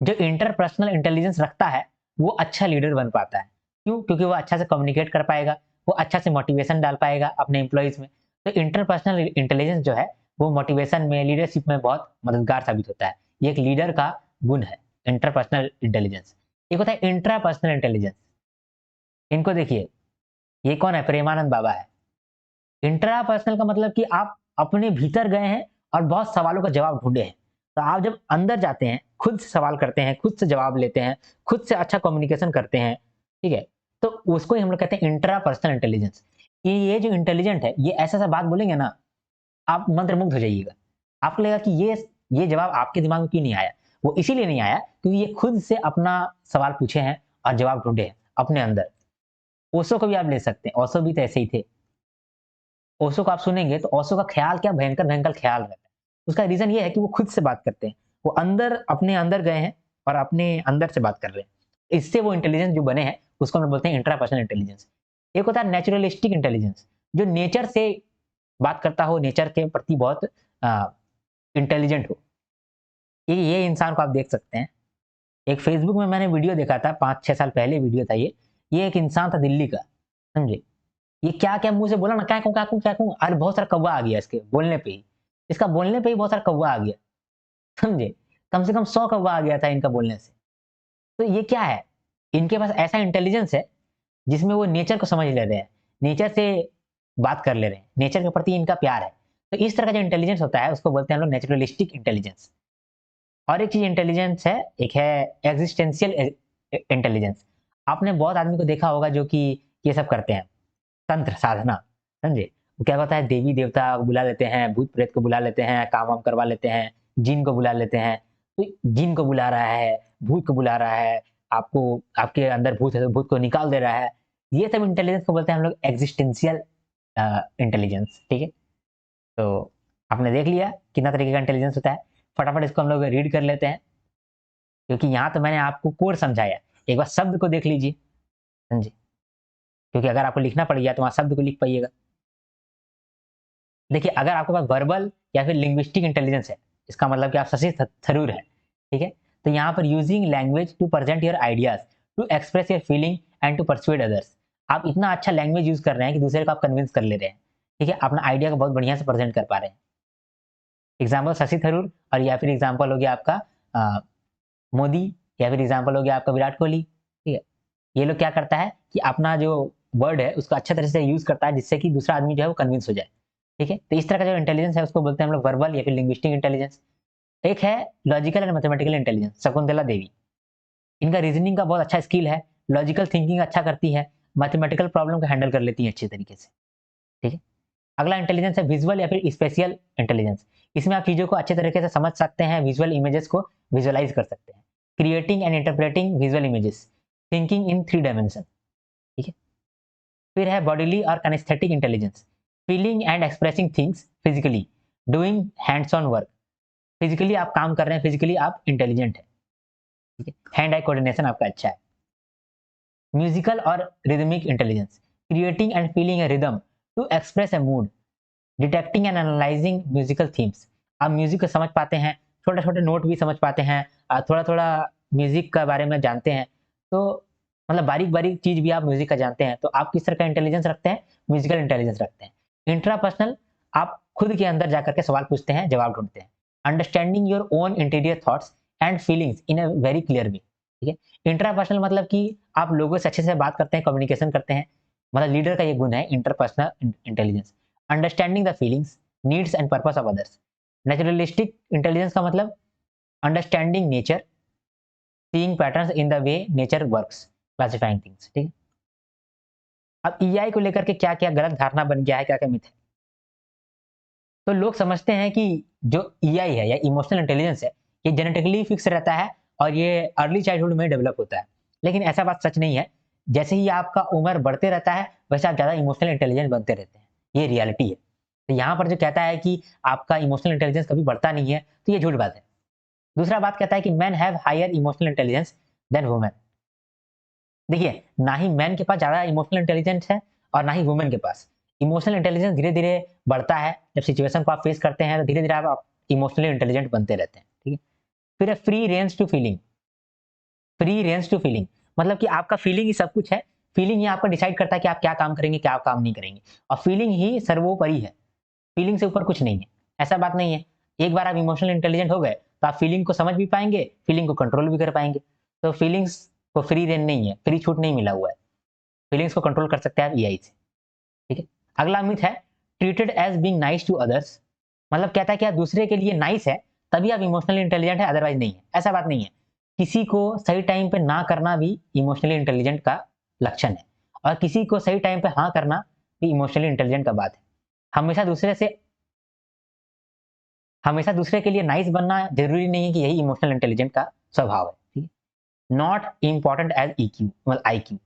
जो इंटरपर्सनल इंटेलिजेंस रखता है, वो अच्छा लीडर बन पाता है। क्यों? क्योंकि वो अच्छा से कम्युनिकेट कर पाएगा, वो अच्छा से मोटिवेशन डाल पाएगा अपने एम्प्लॉइज में। तो इंटरपर्सनल इंटेलिजेंस जो है, वो मोटिवेशन में, लीडरशिप में बहुत मददगार साबित होता है। ये एक लीडर का गुण है, इंटरपर्सनल इंटेलिजेंस। एक होता है इंट्रापर्सनल इंटेलिजेंस। इनको देखिए, ये कौन है? प्रेमानंद बाबा है। इंट्रापर्सनल का मतलब कि आप अपने भीतर गए हैं और बहुत सवालों का जवाब ढूँढे हैं। तो आप जब अंदर जाते हैं, खुद से सवाल करते हैं, खुद से जवाब लेते हैं, खुद से अच्छा कम्युनिकेशन करते हैं, ठीक है? तो उसको ही हम लोग कहते हैं इंट्रापर्सनल इंटेलिजेंस। कि ये जो इंटेलिजेंट है, ये ऐसा-ऐसा बात बोलेंगे ना, आप मंत्रमुग्ध हो जाइएगा। आपको लगेगा कि ये जवाब आपके दिमाग में क्यों नहीं आया? वो इसीलिए नहीं आया क्योंकि ये खुद से अपना सवाल पूछे हैं और जवाब ढूँढे हैं अपने अंदर। ओशो को भी आप ले सकते हैं, ओशो भी तो ऐसे ही थे। ओशो को आप सुनेंगे तो ओशो का ख़्याल क्या भयंकर-भयंकर ख़्याल रहता है। उसका रीज़न ये है कि वो खुद से बात करते हैं। वो अंदर अपने अंदर गए हैं और अपने अंदर से बात कर रहे हैं। इससे वो इंटेलिजेंस जो बने हैं, उसको हम लोग बोलते हैं इंट्रापर्सनल इंटेलिजेंस। एक होता है नेचुरलिस्टिक इंटेलिजेंस, जो नेचर से बात करता हो, नेचर के प्रति बहुत इंटेलिजेंट हो। ये इंसान को आप देख सकते हैं। एक फ़ेसबुक में मैंने वीडियो देखा था, 5-6 साल पहले वीडियो था ये। ये एक इंसान था दिल्ली का, समझे? ये क्या-क्या मुँह से बोला ना कैकू, कैकू, कैकू अरे बहुत सारा कौवा आ गया इसके बोलने पे ही। इसका बोलने पे ही बहुत सारा कौवा आ गया, समझे? कम से कम 100 कौवा आ गया था इनका बोलने से। तो ये क्या है? इनके पास ऐसा इंटेलिजेंस है, जिसमें वो नेचर को समझ ले रहे हैं, नेचर से बात कर ले रहे हैं, नेचर के प्रति इनका प्यार है। तो इस तरह का जो इंटेलिजेंस होता है, उसको बोलते हैं हम लोग नेचुरलिस्टिक इंटेलिजेंस। और एक चीज़ इंटेलिजेंस है, एक है एक्जिस्टेंशियल इंटेलिजेंस। आपने बहुत आदमी को देखा होगा जो कि ये सब करते हैं, तंत्र साधना, समझे? वो क्या होता है देवी-देवता को बुला लेते हैं, भूत-प्रेत को बुला लेते हैं, काम-वाम करवा लेते हैं, जिन को बुला लेते हैं। तो जिन को बुला रहा है, भूत को बुला रहा है, आपको आपके अंदर भूत है तो भूत को निकाल दे रहा है। ये सब इंटेलिजेंस को बोलते हैं हम लोग एक्जिस्टेंशियल इंटेलिजेंस, ठीक है? तो आपने देख लिया कितना तरीके का इंटेलिजेंस होता है। फटाफट इसको हम लोग रीड कर लेते हैं, क्योंकि यहाँ तो मैंने आपको कोड समझाया। एक बार शब्द को देख लीजिए, हाँ जी, क्योंकि अगर आपको लिखना पड़ गया तो वहाँ शब्द को लिख पाइएगा। देखिए, अगर आपके पास वर्बल या फिर लिंग्विस्टिक इंटेलिजेंस है, इसका मतलब कि आप शशि थरूर हैं, ठीक है? तो यहाँ पर using language to present your ideas, to express your feeling and to persuade others. आप इतना अच्छा लैंग्वेज यूज़ कर रहे हैं कि दूसरे को आप कन्विंस कर ले रहे हैं, ठीक है? अपना आइडिया को बहुत बढ़िया से प्रेजेंट कर पा रहे हैं। एग्ज़ाम्पल शशि थरूर और या फिर एग्ज़ाम्पल हो गया आपका मोदी या फिर एग्ज़ाम्पल हो गया आपका विराट कोहली, ठीक है? ये लोग क्या करता है कि अपना जो वर्ड है उसको अच्छे तरह से यूज़ करता है जिससे कि दूसरा आदमी जो है वो कन्विंस हो जाए, ठीक है? तो इस तरह का जो इंटेलिजेंस है उसको बोलते हैं हम लोग वर्बल या फिर लिंग्विस्टिक इंटेलिजेंस। एक है logical and mathematical intelligence, Shakuntala Devi. इनका रीज़निंग का बहुत अच्छा स्किल है, लॉजिकल थिंकिंग अच्छा करती है, मैथमेटिकल प्रॉब्लम को हैंडल कर लेती हैं अच्छे तरीके से, ठीक है? अगला इंटेलिजेंस है विज़ुअल या फिर स्पेशियल इंटेलिजेंस। इसमें आप चीज़ों को अच्छे तरीके से समझ सकते हैं, विज़ुअल इमेजेस को विज़ुअलाइज़ कर सकते हैं। Creating and interpreting visual images, thinking in 3 dimension, ठीक है? फिर है बॉडीली और kinaesthetic intelligence, feeling and expressing things physically, doing hands on work. Physically आप काम कर रहे हैं, फिजिकली आप इंटेलिजेंट हैं, ठीक है? हैंड आई कोऑर्डिनेशन आपका अच्छा है। म्यूजिकल और rhythmic intelligence, creating and feeling a rhythm to express a mood, detecting and analysing musical themes. आप म्यूजिक को समझ पाते हैं, छोटे-छोटे नोट भी समझ पाते हैं, थोड़ा-थोड़ा म्यूजिक के बारे में जानते हैं। तो मतलब बारीक-बारीक चीज़ भी आप म्यूजिक का जानते हैं, तो आप किस तरह का इंटेलिजेंस रखते हैं? म्यूजिकल इंटेलिजेंस रखते हैं। इंट्रापर्सनल, आप खुद के अंदर जाकर के सवाल पूछते हैं, जवाब ढूँढते हैं। Understanding your own interior thoughts and feelings in a very clear way, ठीक है? इंट्रापर्सनल मतलब कि आप लोगों से अच्छे से बात करते हैं, कम्युनिकेशन करते हैं, मतलब लीडर का ये गुण है interpersonal intelligence. Understanding the feelings, needs and purpose of others. Naturalistic intelligence का मतलब understanding nature, seeing patterns in the way nature works, classifying things, ठीक है? अब ईआई को लेकर के क्या-क्या गलत धारणा बन गया है, क्या-क्या मिथ है। तो लोग समझते हैं कि जो ईआई है या इमोशनल इंटेलिजेंस है, ये जेनेटिकली फिक्स रहता है और ये अर्ली चाइल्डहुड में डेवलप होता है। लेकिन ऐसा बात सच नहीं है। जैसे ही आपका उम्र बढ़ते रहता है, वैसे आप ज़्यादा इमोशनल इंटेलिजेंट बनते रहते हैं। ये रियलिटी है। तो यहाँ पर जो कहता है कि आपका इमोशनल इंटेलिजेंस कभी बढ़ता नहीं है, तो ये झूठ बात है। दूसरा बात कहता है कि men have higher emotional intelligence than women. देखिए, ना ही मैन के पास ज़्यादा इमोशनल इंटेलिजेंस है और ना ही वुमेन के पास। इमोशनल इंटेलिजेंस धीरे-धीरे बढ़ता है, जब सिचुएशन को आप फेस करते हैं, तो धीरे-धीरे आप इमोशनली इंटेलिजेंट बनते रहते हैं, ठीक है? फिर है free range to feeling, free range to feeling मतलब कि आपका फीलिंग ही सब कुछ है। फीलिंग ही आपका डिसाइड करता है कि आप क्या काम करेंगे, क्या काम नहीं करेंगे और फीलिंग ही सर्वोपरि है। फीलिंग से ऊपर कुछ नहीं है, ऐसा बात नहीं है। एक बार आप इमोशनल इंटेलिजेंट हो गए, तो आप फीलिंग को समझ भी पाएँगे, फीलिंग को कंट्रोल भी कर पाएँगे। तो फीलिंग्स को फ्री रेन नहीं है, फ्री छूट नहीं मिला हुआ है। फीलिंग्स को कंट्रोल कर सकते हैं आप एआई से, ठीक है? अगला मिथ है treated as being nice to others, मतलब कहता है कि आप दूसरे के लिए नाइस है, तभी आप इमोशनली इंटेलिजेंट है, अदरवाइज़ नहीं है। ऐसा बात नहीं है। किसी को सही टाइम पे ना करना भी इमोशनली इंटेलिजेंट का लक्षण है और किसी को सही टाइम पे हाँ करना भी इमोशनली इंटेलिजेंट का बात है। हमेशा दूसरे से हमेशा दूसरे के लिए नाइस बनना जरूरी नहीं है कि यही इमोशनल इंटेलिजेंट का स्वभाव है, ठीक है। नॉट इम्पॉर्टेंट एज EQ, मतलब IQ।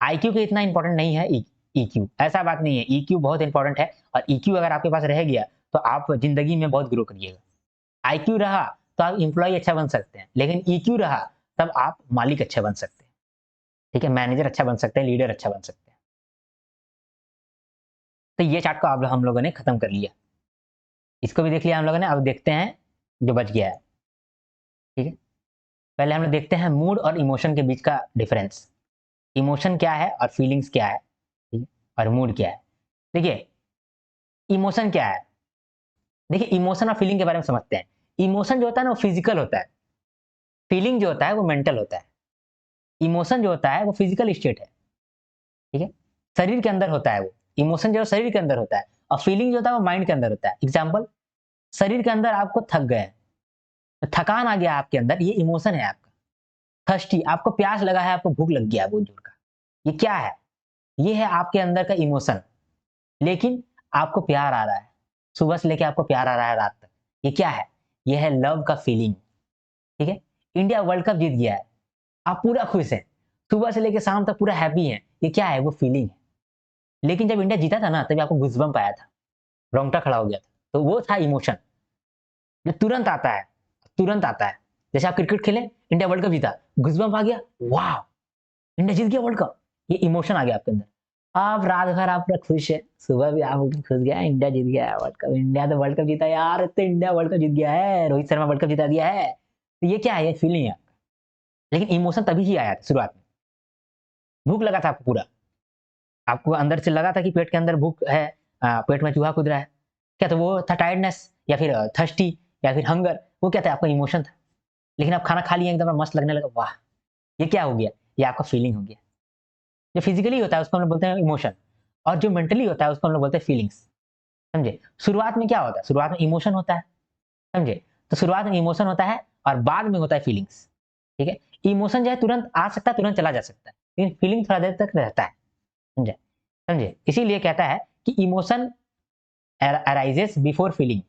IQ के इतना इंपॉर्टेंट नहीं है EQ, ऐसा बात नहीं है। EQ बहुत इंपॉर्टेंट है, और EQ अगर आपके पास रह गया तो आप जिंदगी में बहुत ग्रो करिएगा। IQ रहा तो आप एम्प्लॉय अच्छा बन सकते हैं, लेकिन EQ रहा तब आप मालिक अच्छा बन सकते हैं, ठीक है, मैनेजर अच्छा बन सकते हैं, लीडर अच्छा बन सकते हैं। तो ये चार्ट को अब हम लोगों ने खत्म कर लिया, इसको भी देख लिया हम लोगों ने। अब देखते हैं जो बच गया है, ठीक है। पहले हम लोग देखते हैं मूड और इमोशन के बीच का डिफरेंस। इमोशन क्या है और फीलिंग्स क्या है, ठीक है, और मूड क्या है। देखिए, इमोशन क्या है। देखिए, इमोशन और फीलिंग के बारे में समझते हैं। इमोशन जो होता है ना वो फिजिकल होता है, फीलिंग जो होता है वो मेंटल होता है। इमोशन जो होता है वो फिजिकल स्टेट है, ठीक है, शरीर के अंदर होता है वो। इमोशन जो है शरीर के अंदर होता है, और फीलिंग जो होता है वो माइंड के अंदर होता है। एग्जाम्पल, शरीर के अंदर आपको थक गए, थकान आ गया आपके अंदर, ये इमोशन है आपका। थर्स्टी, आपको प्यास लगा है, आपको भूख लग गया है बहुत जोर का, ये क्या है? ये है आपके अंदर का इमोशन। लेकिन आपको प्यार आ रहा है, सुबह से लेके आपको प्यार आ रहा है रात तक, ये क्या है? ये है लव का फीलिंग, ठीक है। इंडिया वर्ल्ड कप जीत गया है, आप पूरा खुश हैं, सुबह से लेके शाम तक पूरा हैप्पी हैं, ये क्या है? वो फीलिंग है। लेकिन जब इंडिया जीता था ना, तभी आपको गूज़बम्प आया था, रोंगटा खड़ा हो गया था, तो वो था इमोशन, जो तुरंत आता है, तुरंत आता है। जैसे आप क्रिकेट खेले, इंडिया वर्ल्ड कप जीता, गूज़बम्प आ गया, वाह! इंडिया जीत गया वर्ल्ड कप, ये इमोशन आ गया आपके अंदर। आप रात भर आप पूरा खुश है, सुबह भी आप खुश गया, इंडिया जीत गया है वर्ल्ड कप, इंडिया तो वर्ल्ड कप जीता यार, तो इंडिया वर्ल्ड कप जीत गया है, रोहित शर्मा वर्ल्ड कप जिता दिया है। तो ये क्या है? ये फीलिंग है। लेकिन इमोशन तभी ही आया था शुरुआत में। भूख लगा था आपको पूरा, आपको अंदर से लगा था कि पेट के अंदर भूख है, पेट में चूहा कूद रहा है। क्या था वो? था टायर्डनेस, या फिर थर्स्टी, या फिर हंगर। वो क्या था? आपका इमोशन था। लेकिन आप खाना खा लिए, एकदम मस्त लगने लगा, वाह! ये क्या हो गया? ये आपका फीलिंग हो गया। जो फिजिकली होता है उसको हम लोग बोलते हैं इमोशन, और जो मेंटली होता है उसको हम लोग बोलते हैं फीलिंग्स। समझे? शुरुआत में क्या होता है? शुरुआत में इमोशन होता है, समझे? तो शुरुआत में इमोशन होता है और बाद में होता है फीलिंग्स, ठीक है। इमोशन जो है तुरंत आ सकता है, तुरंत चला जा सकता है, लेकिन फीलिंग थोड़ा देर तक रहता है, समझे? समझे? इसीलिए कहता है कि इमोशन अराइजेस बिफोर फीलिंग,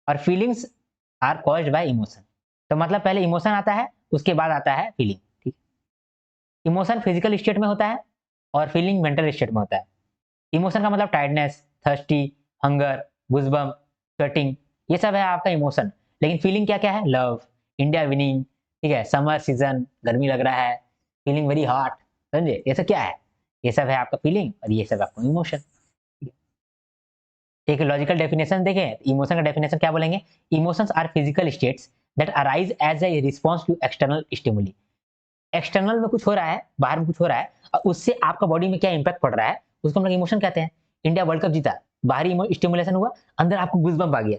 और feelings are caused by emotion. तो मतलब पहले इमोशन आता है, उसके बाद आता है फीलिंग, ठीक। इमोशन फिजिकल स्टेट में होता है, और फीलिंग मेंटल स्टेट में होता है। इमोशन का मतलब tiredness, thirsty, hunger, goosebump, sweating, ये सब है आपका इमोशन। लेकिन फीलिंग क्या-क्या है? लव, इंडिया विनिंग, ठीक है, समर सीज़न, गर्मी लग रहा है, फीलिंग वेरी हॉट, समझे? ये सब क्या है? ये सब है आपका फीलिंग, और ये सब आपका इमोशन। एक लॉजिकल डेफिनेशन देखें, इमोशन का डेफिनेशन क्या बोलेंगे? Emotions are physical states that arise as a response to external stimuli. External में कुछ हो रहा है, बाहर में कुछ हो रहा है, और उससे आपका बॉडी में क्या इम्पैक्ट पड़ रहा है, उसको हम लोग इमोशन कहते हैं। इंडिया वर्ल्ड कप जीता, बाहरी स्टिमुलेशन हुआ, अंदर आपको गूज़बम्प आ गया,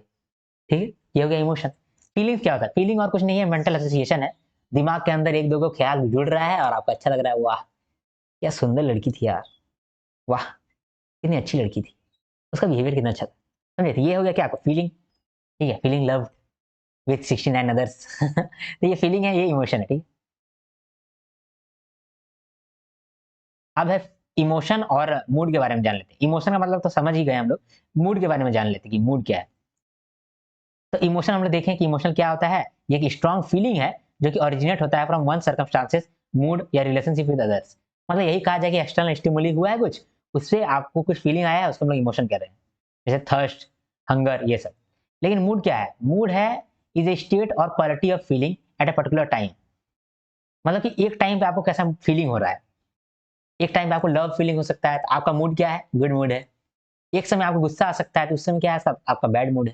ठीक है, ये हो गया इमोशन। फीलिंग्स क्या होता है? फीलिंग और कुछ नहीं है, मेंटल एसोसिएशन है। दिमाग के अंदर एक दो को ख्याल जुड़ रहा है और आपको अच्छा लग रहा है, वाह! क्या सुंदर लड़की थी यार, वाह! कितनी अच्छी लड़की थी, उसका बिहेवियर कितना अच्छा था, समझे? तो ये हो गया क्या? आपका फीलिंग, ठीक है, फीलिंग लव विथ 69 अदर्स। तो ये फीलिंग है, ये इमोशन है, ठीक है। अब है इमोशन और मूड के बारे में जान लेते हैं। इमोशन का मतलब तो समझ ही गए हम लोग, मूड के बारे में जान लेते हैं कि मूड क्या है। तो इमोशन हम लोग देखें कि इमोशन क्या होता है। ये एक स्ट्रॉन्ग फीलिंग है जो कि ओरिजिनेट होता है फ्रॉम वन सर्कमस्टांसेस, मूड या रिलेशनशिप विद अदर्स। मतलब यही कहा जाए कि एक्सटर्नल स्टिमुली हुआ है कुछ, उससे आपको कुछ फीलिंग आया है, उसको हम लोग इमोशन कह रहे हैं। जैसे थर्स्ट, हंगर, ये सब। लेकिन मूड क्या है? मूड है इज ए स्टेट और quality of feeling at a particular time. मतलब कि एक टाइम पे आपको कैसा फीलिंग हो रहा है। एक टाइम पे आपको लव फीलिंग हो सकता है, तो आपका मूड क्या है? गुड मूड है। एक समय आपको गुस्सा आ सकता है, तो उस समय क्या है? सब आपका बैड मूड है,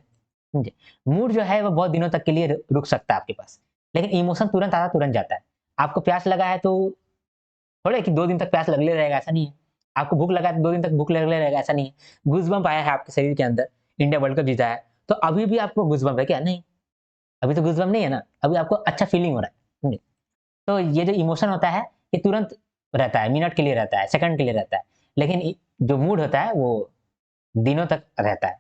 समझे? मूड जो है वो बहुत दिनों तक के लिए रुक सकता है आपके पास, लेकिन इमोशन तुरंत आता है, तुरंत जाता है। आपको प्यास लगा है तो थोड़े कि 2 दिन तक प्यास लगले रहेगा, ऐसा नहीं है। आपको भूख लगा है तो 2 दिन तक भूख लगले रहेगा, ऐसा नहीं है। गूज़बम्प आया है आपके शरीर के अंदर, इंडिया वर्ल्ड कप जीता है, तो अभी भी आपको गूज़बम्प है क्या? नहीं, अभी तो गूज़बम्प नहीं है ना, अभी आपको अच्छा फीलिंग हो रहा है, समझे? तो ये जो इमोशन होता है, ये तुरंत रहता है, मिनट के लिए रहता है, सेकंड के लिए रहता है। लेकिन जो मूड होता है वो दिनों तक रहता है।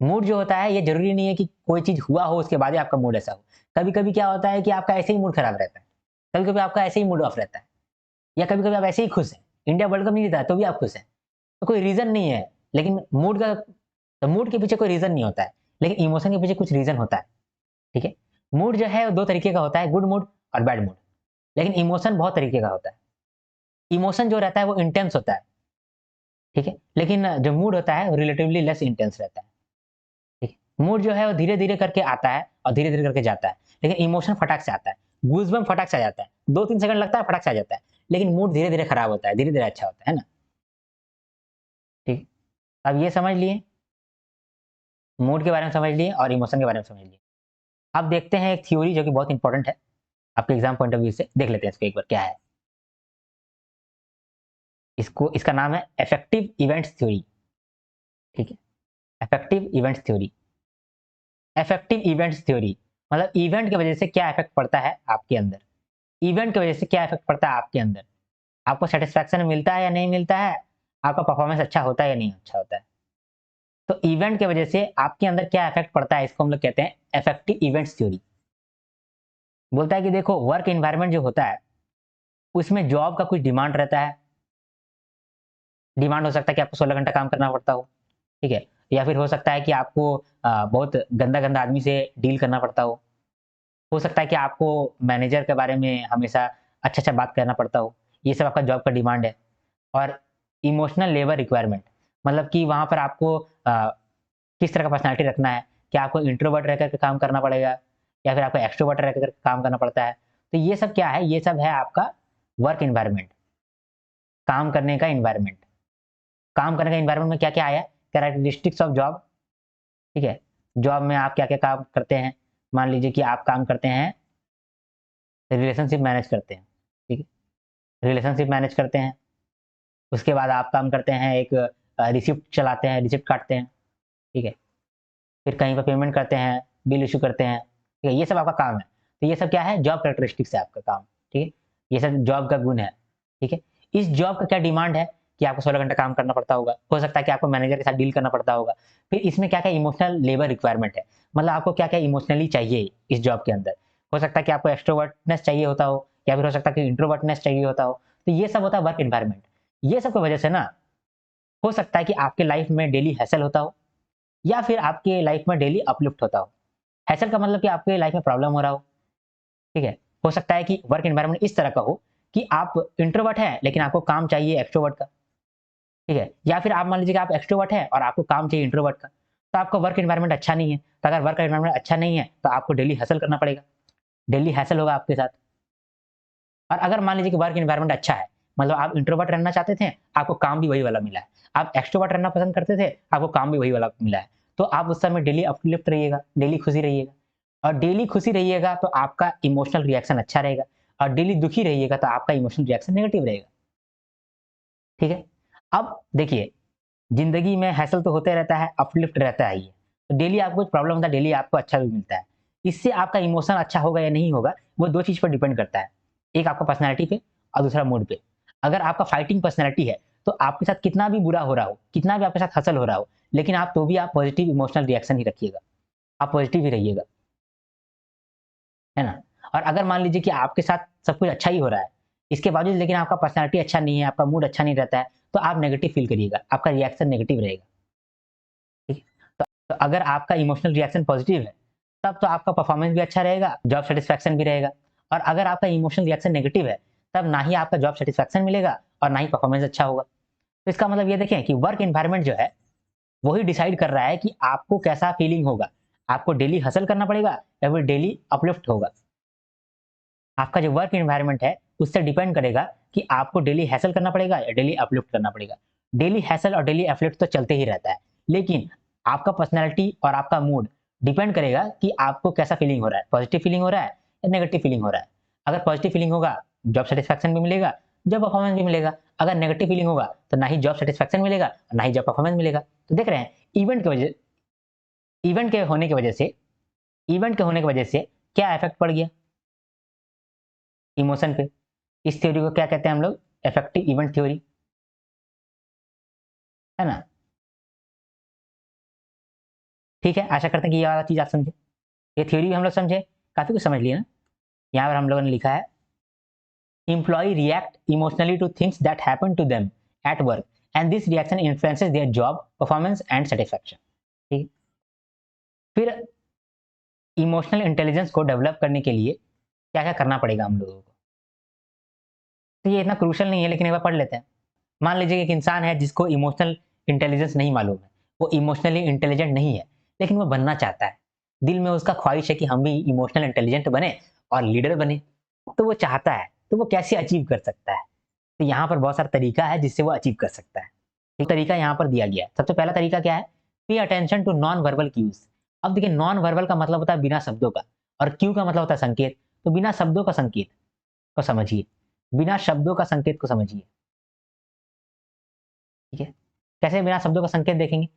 मूड जो होता है ये ज़रूरी नहीं है कि कोई चीज़ हुआ हो उसके बाद ही आपका मूड ऐसा हो। कभी-कभी क्या होता है कि आपका ऐसे ही मूड खराब रहता है। कभी-कभी आपका ऐसे ही मूड ऑफ रहता है, या कभी-कभी आप ऐसे ही खुश हैं। इंडिया वर्ल्ड कप नहीं जीता है तो भी आप खुश हैं। तो कोई रीज़न नहीं है, लेकिन मूड का तो मूड के पीछे कोई रीजन नहीं होता है, लेकिन इमोशन के पीछे कुछ रीजन होता है। ठीक है, मूड जो है वो दो तरीके का होता है, गुड मूड और बैड मूड। लेकिन इमोशन बहुत तरीके का होता है। इमोशन जो रहता है वो इंटेंस होता है, ठीक है, लेकिन जो मूड होता है वो रिलेटिवली लेस इंटेंस रहता है। ठीक है, मूड जो है वो धीरे धीरे करके आता है और धीरे धीरे करके जाता है, लेकिन इमोशन फटाक से आता है। गूजबम फटाक से आ जाता है, 2-3 सेकंड लगता है, फटाक से आ जाता है। लेकिन मूड धीरे धीरे खराब होता है, धीरे धीरे अच्छा होता है ना। ठीक, अब ये समझ लिए, मूड के बारे में समझ लिए और इमोशन के बारे में समझ लिए। अब देखते हैं एक थ्योरी जो कि बहुत इंपॉर्टेंट है आपके एग्जाम पॉइंट ऑफ व्यू से, देख लेते हैं इसको एक बार क्या है। इसका नाम है इफेक्टिव इवेंट्स थ्योरी। ठीक है, effective events theory. Effective events theory मतलब इवेंट की वजह से क्या इफेक्ट पड़ता है आपके अंदर, इवेंट की वजह से क्या इफेक्ट पड़ता है आपके अंदर, आपको सेटिस्फैक्शन मिलता है या नहीं मिलता है, आपका परफॉर्मेंस अच्छा होता है या नहीं अच्छा होता है। तो इवेंट की वजह से आपके अंदर क्या इफेक्ट पड़ता है, इसको हम लोग कहते हैं इफेक्टिव इवेंट्स थ्योरी। बोलता है कि देखो वर्क एनवायरनमेंट जो होता है उसमें जॉब का कुछ डिमांड रहता है। डिमांड हो सकता है कि आपको 16 घंटा काम करना पड़ता हो, ठीक है, या फिर हो सकता है कि आपको बहुत गंदा गंदा आदमी से डील करना पड़ता हो सकता है कि आपको मैनेजर के बारे में हमेशा अच्छा अच्छा बात करना पड़ता हो। ये सब आपका जॉब का डिमांड है। और इमोशनल लेबर रिक्वायरमेंट मतलब कि वहाँ पर आपको किस तरह का पर्सनैलिटी रखना है, क्या आपको इंट्रोवर्ट रह करके काम करना पड़ेगा या फिर आपको एक्सट्रोवर्ट रह करके काम करना पड़ता है। तो ये सब क्या है, ये सब है आपका वर्क एनवायरनमेंट, काम करने का एनवायरनमेंट। काम करने का एनवायरनमेंट में क्या क्या आया, कैरेक्टरिस्टिक्स ऑफ जॉब। ठीक है, जॉब में आप क्या क्या काम करते हैं, मान लीजिए कि आप काम करते हैं, रिलेशनशिप मैनेज करते हैं। ठीक है, रिलेशनशिप मैनेज करते हैं, उसके बाद आप काम करते हैं एक रिसिप्ट चलाते हैं, रिसिप्ट काटते हैं। ठीक है, फिर कहीं पर पेमेंट करते हैं, बिल इशू करते हैं। ठीक है, ये सब आपका काम है। तो ये सब क्या है, जॉब कैरेक्टरिस्टिक्स है आपका काम। ठीक है, ये सब जॉब का गुण है। ठीक है, इस जॉब का क्या डिमांड है कि आपको 16 घंटा काम करना पड़ता होगा, हो सकता है कि आपको मैनेजर के साथ डील करना पड़ता होगा। फिर इसमें क्या क्या इमोशनल लेबर रिक्वायरमेंट है, मतलब आपको क्या क्या इमोशनली चाहिए इस जॉब के अंदर। हो सकता है कि आपको एक्सट्रोवर्टनेस चाहिए होता हो या फिर हो सकता है कि इंट्रोवर्टनेस चाहिए होता हो। तो ये सब होता है वर्क एनवायरनमेंट। ये सब की वजह से ना हो सकता है कि आपके लाइफ में डेली हैसल होता हो या फिर आपके लाइफ में डेली अपलिफ्ट होता हो। हैसल का मतलब कि आपके लाइफ में प्रॉब्लम हो रहा हो। ठीक है, हो सकता है कि वर्क एनवायरनमेंट इस तरह का हो कि आप इंट्रोवर्ट हैं लेकिन आपको काम चाहिए एक्सट्रोवर्ट का। ठीक है, या फिर आप मान लीजिए कि आप एक्सट्रोवर्ट हैं और आपको काम चाहिए इंट्रोवर्ट का, तो आपका वर्क एनवायरनमेंट अच्छा नहीं है। तो अगर वर्क एनवायरनमेंट अच्छा नहीं है तो आपको डेली हसल करना पड़ेगा, डेली हैसल होगा आपके साथ। और अगर मान लीजिए कि वर्क एनवायरनमेंट अच्छा है, मतलब आप इंट्रोवर्ट रहना चाहते थे, आपको काम भी वही वाला मिला है। आप एक्सट्रोवर्ट रहना पसंद करते थे, आपको काम भी वही वाला मिला है। तो आप उस समय डेली अपलिफ्ट रहिएगा, डेली खुशी रहिएगा। और डेली खुशी रहिएगा तो आपका इमोशनल रिएक्शन अच्छा रहेगा, और डेली दुखी रहिएगा तो आपका इमोशनल रिएक्शन नेगेटिव रहेगा। ठीक है, अब देखिए, जिंदगी में हैसल तो होते रहता है, अपलिफ्ट रहता है ये। तो डेली आपको कुछ प्रॉब्लम होता है, डेली आपको अच्छा भी मिलता है। इससे आपका इमोशन अच्छा होगा या नहीं होगा, वो 2 चीज़ पर डिपेंड करता है। एक आपका पर्सनैलिटी पे और दूसरा मूड पे। अगर आपका फाइटिंग पर्सनैलिटी है, तो आपके साथ कितना भी बुरा हो रहा हो, कितना भी आपके साथ हसल हो रहा हो, लेकिन आप तो भी आप पॉजिटिव इमोशनल रिएक्शन ही रखिएगा। आप पॉजिटिव ही रहिएगा, है ना? और अगर मान लीजिए कि आपके साथ सब कुछ अच्छा ही हो रहा है, इसके बावजूद लेकिन आपका पर्सनैलिटी अच्छा नहीं है, आपका मूड अच्छा नहीं रहता है, तो आप नेगेटिव फील करिएगा, आपका रिएक्शन नेगेटिव रहेगा। ठीक है? तो अगर आपका इमोशनल रिएक्शन पॉजिटिव है, तब तो आपका परफॉर्मेंस भी अच्छा रहेगा, जॉब सैटिस्फैक्शन भी रहेगा। और अगर आपका इमोशनल रिएक्शन नेगेटिव है, तब ना ही आपका जॉब सैटिस्फैक्शन मिलेगा और ना ही परफॉर्मेंस अच्छा होगा। तो इसका मतलब ये देखें कि वर्क एनवायरनमेंट जो है, वही डिसाइड कर रहा है कि आपको कैसा फीलिंग होगा। आपको डेली हसल करना पड़ेगा या फिर डेली अपलिफ्ट होगा। आपका जो वर्क एनवायरनमेंट है, उससे डिपेंड करेगा कि आपको डेली हैसल करना पड़ेगा या डेली अपलिफ्ट करना पड़ेगा। डेली हैसल और डेली अपलिफ्ट तो चलते ही रहता है, लेकिन आपका पर्सनैलिटी और आपका मूड डिपेंड करेगा कि आपको कैसा फीलिंग हो रहा है, पॉजिटिव फीलिंग हो रहा है या नेगेटिव फीलिंग हो रहा है। अगर पॉजिटिव फीलिंग होगा, जॉब सैटिस्फैक्शन भी मिलेगा, जॉब परफॉर्मेंस भी मिलेगा। अगर नेगेटिव फीलिंग होगा, तो ना ही जॉब सैटिस्फैक्शन मिलेगा, ना ही जॉब परफॉर्मेंस मिलेगा। तो देख रहे हैं, इवेंट के होने की वजह से इवेंट के होने की वजह से क्या इफेक्ट पड़ गया इमोशन पे। इस थ्योरी को क्या कहते हैं हम लोग, इफेक्टिव इवेंट थ्योरी, है ना? ठीक है, आशा करते हैं कि ये वाला चीज आप समझे, ये थ्योरी भी हम लोग समझे, काफी कुछ समझ लिए ना। यहाँ पर हम लोगों ने लिखा है, employee react emotionally to things that happen to them at work and this reaction influences their job performance and satisfaction. ठीक है। फिर इमोशनल इंटेलिजेंस को डेवलप करने के लिए क्या क्या करना पड़ेगा हम लोगों को, तो ये इतना क्रूशल नहीं है लेकिन एक बार पढ़ लेते हैं। मान लीजिए एक इंसान है जिसको इमोशनल इंटेलिजेंस नहीं मालूम है, वो इमोशनली इंटेलिजेंट नहीं है, लेकिन वो बनना चाहता है। दिल में उसका ख्वाहिश है कि हम भी इमोशनल इंटेलिजेंट बने और लीडर बने। तो वो चाहता है, तो वो कैसे अचीव कर सकता है? तो यहाँ पर बहुत सारा तरीका है जिससे वो अचीव कर सकता है। एक तरीका यहाँ पर दिया गया है। सबसे पहला तरीका क्या है? Pay attention to non verbal cues. अब देखिए, नॉन वर्बल का मतलब होता है बिना शब्दों का, और क्यू का मतलब होता है संकेत। तो बिना शब्दों का संकेत को समझिए, बिना शब्दों का संकेत को समझिए। ठीक है, कैसे बिना शब्दों का संकेत देखेंगे?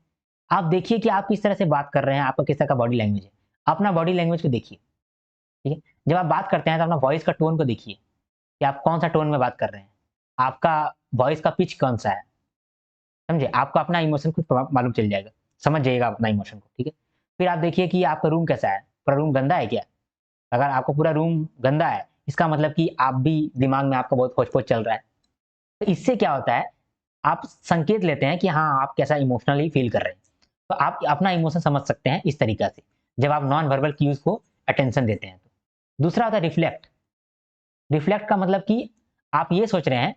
आप देखिए कि आप किस तरह से बात कर रहे हैं, आपका किस तरह का बॉडी लैंग्वेज है। अपना बॉडी लैंग्वेज को देखिए। ठीक है, जब आप बात करते हैं तो अपना वॉइस का टोन को देखिए कि आप कौन सा टोन में बात कर रहे हैं, आपका वॉइस का पिच कौन सा है। समझे? आपको अपना इमोशन खुद मालूम चल जाएगा, समझ जाइएगा अपना इमोशन को। ठीक है, फिर आप देखिए कि आपका रूम कैसा है, पूरा रूम गंदा है क्या? अगर आपका पूरा रूम गंदा है, इसका मतलब कि आप भी दिमाग में आपका बहुत होच-पोच चल रहा है। तो इससे क्या होता है, आप संकेत लेते हैं कि हाँ, आप कैसा इमोशनली फील कर रहे हैं। तो आप अपना इमोशन समझ सकते हैं इस तरीका से, जब आप नॉन वर्बल क्यूज़ को अटेंशन देते हैं तो। दूसरा होता है रिफ्लेक्ट। रिफ्लेक्ट का मतलब कि आप ये सोच रहे हैं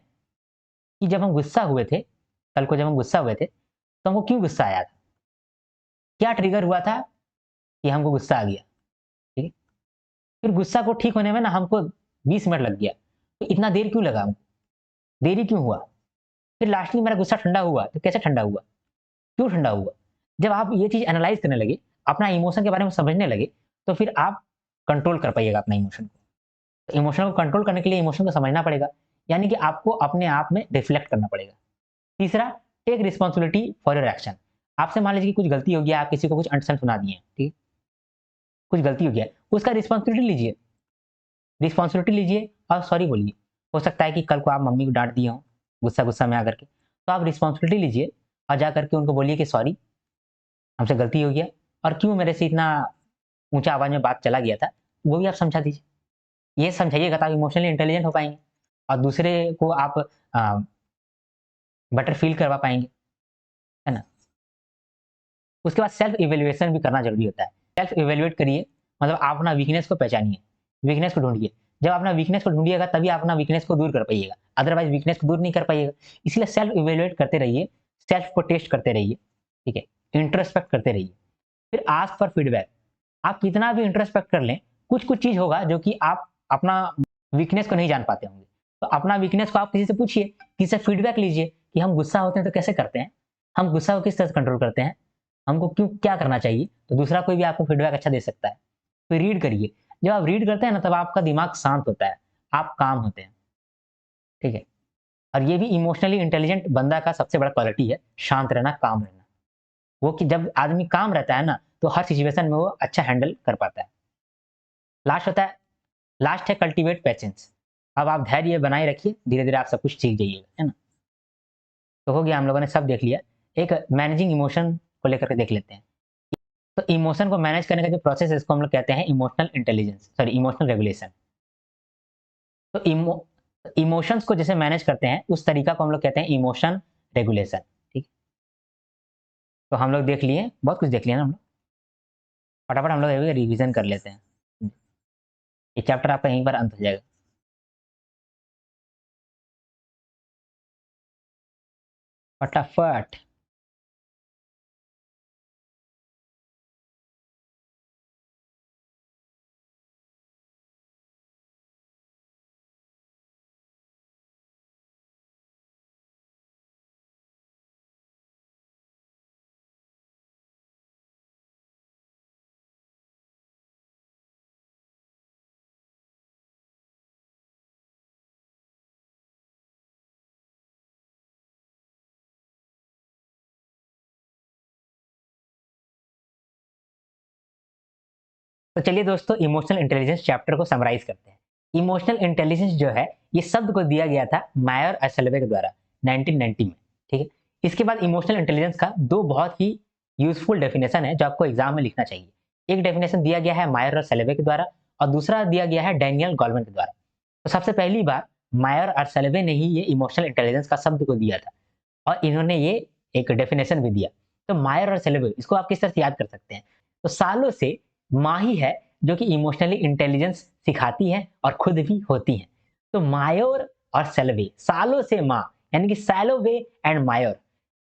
कि जब हम गुस्सा हुए थे, कल को जब हम गुस्सा हुए थे, तो हमको क्यों गुस्सा आया था? क्या ट्रिगर हुआ था कि हमको गुस्सा आ गया? ठीक है? फिर गुस्सा को ठीक होने में ना हमको 20 मिनट लग गया। तो इतना देर क्यों लगा हमको? देरी क्यों हुआ? फिर लास्टली मेरा गुस्सा ठंडा हुआ, तो कैसे ठंडा हुआ? क्यों ठंडा हुआ? जब आप ये चीज़ एनालाइज़ करने लगे, अपना इमोशन के बारे में समझने लगे, तो फिर आप कंट्रोल कर पाइएगा अपना इमोशन को। तो इमोशन को कंट्रोल करने के लिए इमोशन को समझना पड़ेगा, यानी कि आपको अपने आप में रिफ्लेक्ट करना पड़ेगा। तीसरा, take responsibility for your action. आपसे मान लीजिए कि कुछ गलती हो गया, आप किसी को कुछ अनसन सुना दिए, ठीक है? कुछ गलती हो गया है, उसका रिस्पॉन्सिबिलिटी लीजिए। रिस्पॉन्सिबिलिटी लीजिए और सॉरी बोलिए। हो सकता है कि कल को आप मम्मी को डाँट दिए हों, गुस्सा-गुस्सा में आकर के, तो आप रिस्पॉन्सिबिलिटी लीजिए और जा कर के उनको बोलिए कि सॉरी, हमसे गलती हो गया और क्यों मेरे से इतना ऊँचा आवाज़ में बात चला गया था, वो भी आप समझा दीजिए। ये समझाइएगा तो आप इमोशनली इंटेलिजेंट हो पाएँगे और दूसरे को आप अ, बेटर फ़ील करवा पाएँगे, है ना? उसके बाद सेल्फ इवैल्यूएशन भी करना ज़रूरी होता है। सेल्फ इवैल्यूएट करिए, मतलब आप अपना वीकनेस को पहचानिए, वीकनेस को ढूँढिए। जब आप अपना वीकनेस को ढूँढिएगा तभी आप अपना वीकनेस को दूर कर पाइएगा, अदरवाइज़ वीकनेस को दूर नहीं कर पाइएगा। इसलिए सेल्फ इवैल्यूएट करते रहिए, सेल्फ को टेस्ट करते रहिए, ठीक है? इंट्रोस्पेक्ट करते रहिए। फिर आस्क फॉर फीडबैक। आप कितना भी इंट्रोस्पेक्ट कर लें, कुछ-कुछ चीज़ होगा जो कि आप अपना वीकनेस को नहीं जान पाते होंगे। तो अपना वीकनेस को आप किसी से पूछिए, किसी से फीडबैक लीजिए कि हम गुस्सा होते हैं तो कैसे करते हैं? हम गुस्सा को किस तरह से कंट्रोल करते हैं? हमको क्यों क्या करना चाहिए? तो दूसरा कोई भी आपको फीडबैक अच्छा दे सकता है। फिर रीड करिए। जब आप रीड करते हैं ना तब आपका दिमाग शांत होता है, आप काम होते हैं, ठीक है? और ये भी इमोशनली इंटेलिजेंट बंदा का सबसे बड़ा क्वालिटी है, शांत रहना, काम रहना। वो कि जब आदमी काम रहता है ना, तो हर सिचुएशन में वो अच्छा हैंडल कर पाता है। लास्ट होता है लास्ट है कल्टीवेट पेशेंस। अब आप धैर्य बनाए रखिए, धीरे-धीरे आप सब कुछ सीख जाइएगा, है ना? तो हो गया, हम लोगों ने सब देख लिया। एक मैनेजिंग इमोशन को लेकर के देख लेते हैं। तो इमोशन को मैनेज करने का जो प्रोसेस है इसको हम लोग कहते हैं emotional intelligence, sorry emotional regulation. तो इमोशंस को जैसे मैनेज करते हैं उस तरीका को हम लोग कहते हैं इमोशन रेगुलेशन, ठीक? तो हम लोग देख लिए, बहुत कुछ देख लिया ना हम लोग। फटाफट हम लोग रिवीजन कर लेते हैं। ये चैप्टर आपका यहीं पर अंत हो जाएगा। फटाफट। तो चलिए दोस्तों, इमोशनल इंटेलिजेंस चैप्टर को समराइज करते हैं। इमोशनल इंटेलिजेंस जो है, ये शब्द को दिया गया था मायर और सेल्वे के द्वारा 1990 में, ठीक है? इसके बाद इमोशनल इंटेलिजेंस का दो बहुत ही यूजफुल डेफिनेशन है जो आपको एग्जाम में लिखना चाहिए। एक डेफिनेशन दिया गया है मायर और सेल्वे के द्वारा और दूसरा दिया गया है डैनियल गोलमैन के द्वारा। तो सबसे पहली बार मायर और सेल्वे ने ही ये इमोशनल इंटेलिजेंस का शब्द को दिया था और इन्होंने ये एक डेफिनेशन भी दिया। तो मायर और सेलेवे इसको आप किस तरह से याद कर सकते हैं? तो सालों से माँ ही है जो कि इमोशनली इंटेलिजेंस सिखाती है और खुद भी होती है। तो मायोर और सेलेवे, सालों से माँ यानी कि सैलोवे एंड मायर,